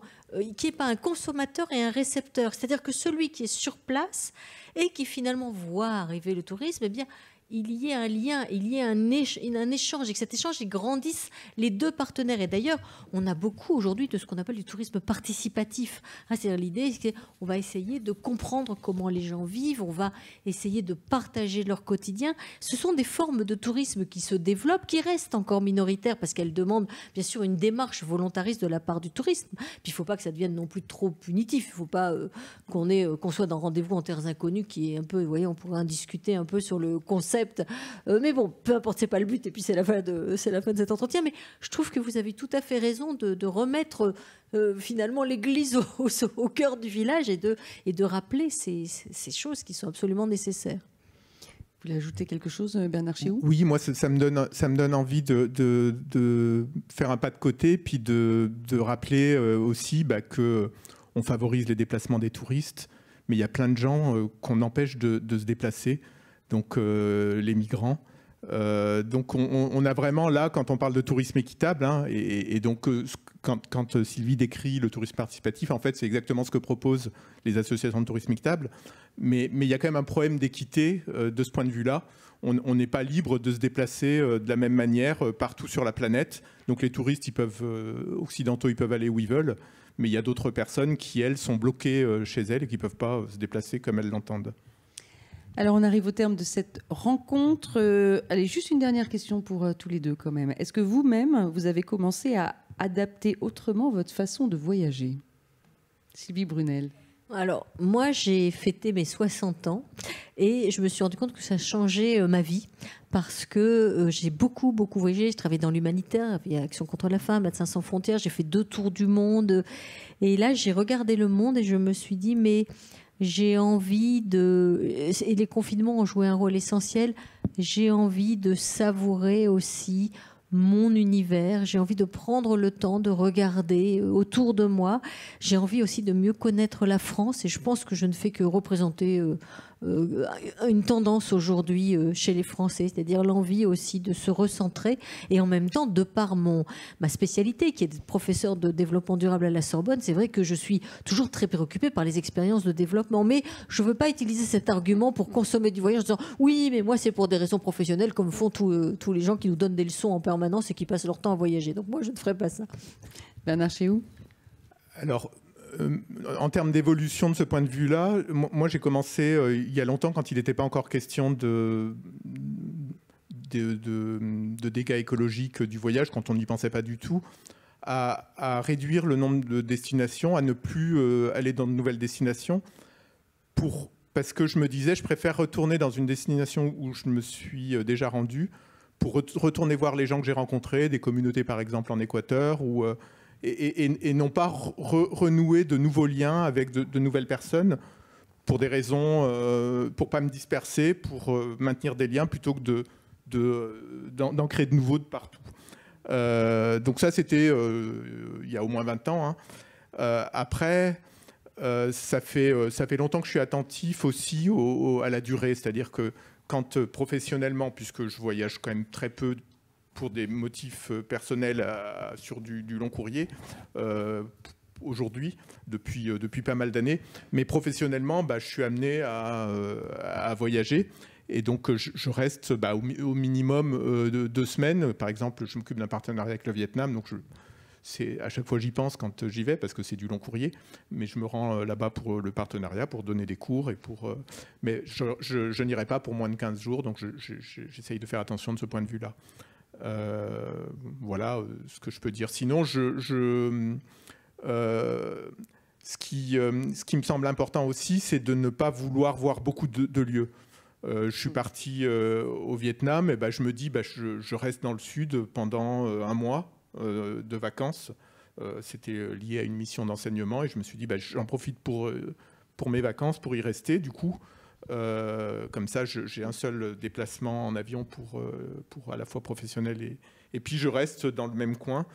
qui n'est pas un consommateur et un récepteur, c'est-à-dire que celui qui est sur place et qui finalement voit arriver le tourisme, eh bien, il y ait un lien, il y ait un échange, et que cet échange, il grandisse les deux partenaires. Et d'ailleurs, on a beaucoup aujourd'hui de ce qu'on appelle du tourisme participatif. C'est-à-dire l'idée, c'est qu'on va essayer de comprendre comment les gens vivent, on va essayer de partager leur quotidien. Ce sont des formes de tourisme qui se développent, qui restent encore minoritaires, parce qu'elles demandent bien sûr une démarche volontariste de la part du tourisme. Puis il ne faut pas que ça devienne non plus trop punitif. Il ne faut pas qu'on soit dans Rendez-vous en terres inconnues, qui est un peu, vous voyez, on pourrait en discuter un peu sur le concept. Mais bon, peu importe, c'est pas le but, et puis c'est la fin de cet entretien. Mais je trouve que vous avez tout à fait raison de remettre finalement l'église au cœur du village et de rappeler ces choses qui sont absolument nécessaires. Vous voulez ajouter quelque chose, Bernard Chéhoux? Oui, moi, ça me donne envie de faire un pas de côté, puis de rappeler aussi qu'on favorise les déplacements des touristes, mais il y a plein de gens qu'on empêche de se déplacer. Donc les migrants. Donc on a vraiment là, quand on parle de tourisme équitable, et donc quand Sylvie décrit le tourisme participatif, en fait c'est exactement ce que proposent les associations de tourisme équitable. Mais il y a quand même un problème d'équité de ce point de vue-là. On n'est pas libre de se déplacer de la même manière partout sur la planète. Donc les touristes occidentaux, ils peuvent aller où ils veulent. Mais il y a d'autres personnes qui, elles, sont bloquées chez elles et qui ne peuvent pas se déplacer comme elles l'entendent. Alors, on arrive au terme de cette rencontre. Allez, juste une dernière question pour tous les deux quand même. Est-ce que vous-même, vous avez commencé à adapter autrement votre façon de voyager? Sylvie Brunel. Alors, moi, j'ai fêté mes 60 ans et je me suis rendu compte que ça changeait ma vie parce que j'ai beaucoup voyagé. Je travaillais dans l'humanitaire, il y a Action contre la faim, Médecins sans frontières. J'ai fait 2 tours du monde. Et là, j'ai regardé le monde et je me suis dit, mais j'ai envie et les confinements ont joué un rôle essentiel, j'ai envie de savourer aussi mon univers, j'ai envie de prendre le temps de regarder autour de moi, j'ai envie aussi de mieux connaître la France et je pense que je ne fais que représenter une tendance aujourd'hui chez les Français, c'est-à-dire l'envie aussi de se recentrer et en même temps, de par ma spécialité qui est de professeur de développement durable à la Sorbonne, c'est vrai que je suis toujours très préoccupée par les expériences de développement, mais je ne veux pas utiliser cet argument pour consommer du voyage en disant oui, mais moi c'est pour des raisons professionnelles comme font tous les gens qui nous donnent des leçons en permanence et qui passent leur temps à voyager. Donc moi je ne ferai pas ça. Bernard Chéhoux. Alors, en termes d'évolution de ce point de vue-là, moi j'ai commencé il y a longtemps, quand il n'était pas encore question de dégâts écologiques du voyage, quand on n'y pensait pas du tout, à réduire le nombre de destinations, à ne plus aller dans de nouvelles destinations, parce que je me disais, je préfère retourner dans une destination où je me suis déjà rendu, pour retourner voir les gens que j'ai rencontrés, des communautés par exemple en Équateur, et non pas renouer de nouveaux liens avec de nouvelles personnes pour des raisons, pour pas me disperser, pour maintenir des liens plutôt que d'en créer de nouveaux de partout. Donc ça, c'était il y a au moins 20 ans. Hein. Après, ça fait longtemps que je suis attentif aussi à la durée. C'est-à-dire que quand professionnellement, puisque je voyage quand même très peu pour des motifs personnels sur du long courrier, aujourd'hui, depuis pas mal d'années, mais professionnellement, je suis amené à voyager. Et donc, je reste au minimum 2 semaines. Par exemple, je m'occupe d'un partenariat avec le Vietnam. Donc, à chaque fois, j'y pense quand j'y vais, parce que c'est du long courrier. Mais je me rends là-bas pour le partenariat, pour donner des cours. Mais je n'irai pas pour moins de 15 jours. Donc, j'essaye de faire attention de ce point de vue-là. Voilà ce que je peux dire. Sinon, ce qui me semble important aussi, c'est de ne pas vouloir voir beaucoup de lieux. Je suis parti au Vietnam, et je me dis je reste dans le sud pendant 1 mois de vacances. C'était lié à une mission d'enseignement et je me suis dit j'en profite pour mes vacances, pour y rester. Du coup, comme ça, j'ai un seul déplacement en avion pour à la fois professionnel et puis je reste dans le même coin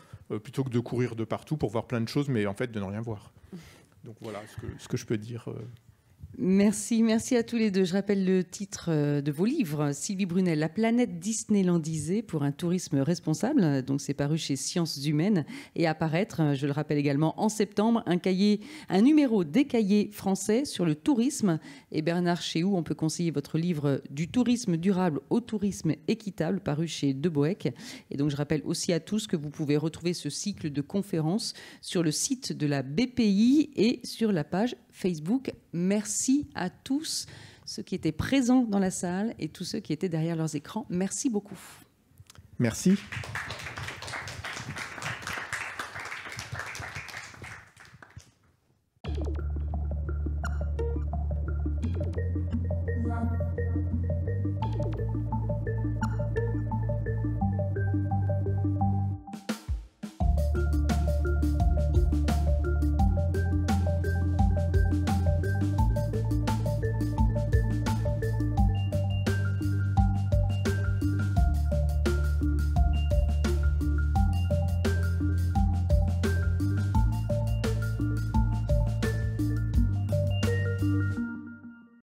plutôt que de courir de partout pour voir plein de choses, mais en fait de ne rien voir. Donc voilà ce que je peux dire. Merci à tous les deux. Je rappelle le titre de vos livres. Sylvie Brunel, La planète disneylandisée pour un tourisme responsable. Donc c'est paru chez Sciences Humaines et à paraître, je le rappelle également, en septembre, un numéro des cahiers français sur le tourisme. Et Bernard Chéhoux, on peut conseiller votre livre Du tourisme durable au tourisme équitable, paru chez De Boeck. Et donc je rappelle aussi à tous que vous pouvez retrouver ce cycle de conférences sur le site de la BPI et sur la page Facebook. Merci à tous ceux qui étaient présents dans la salle et tous ceux qui étaient derrière leurs écrans. Merci beaucoup. Merci.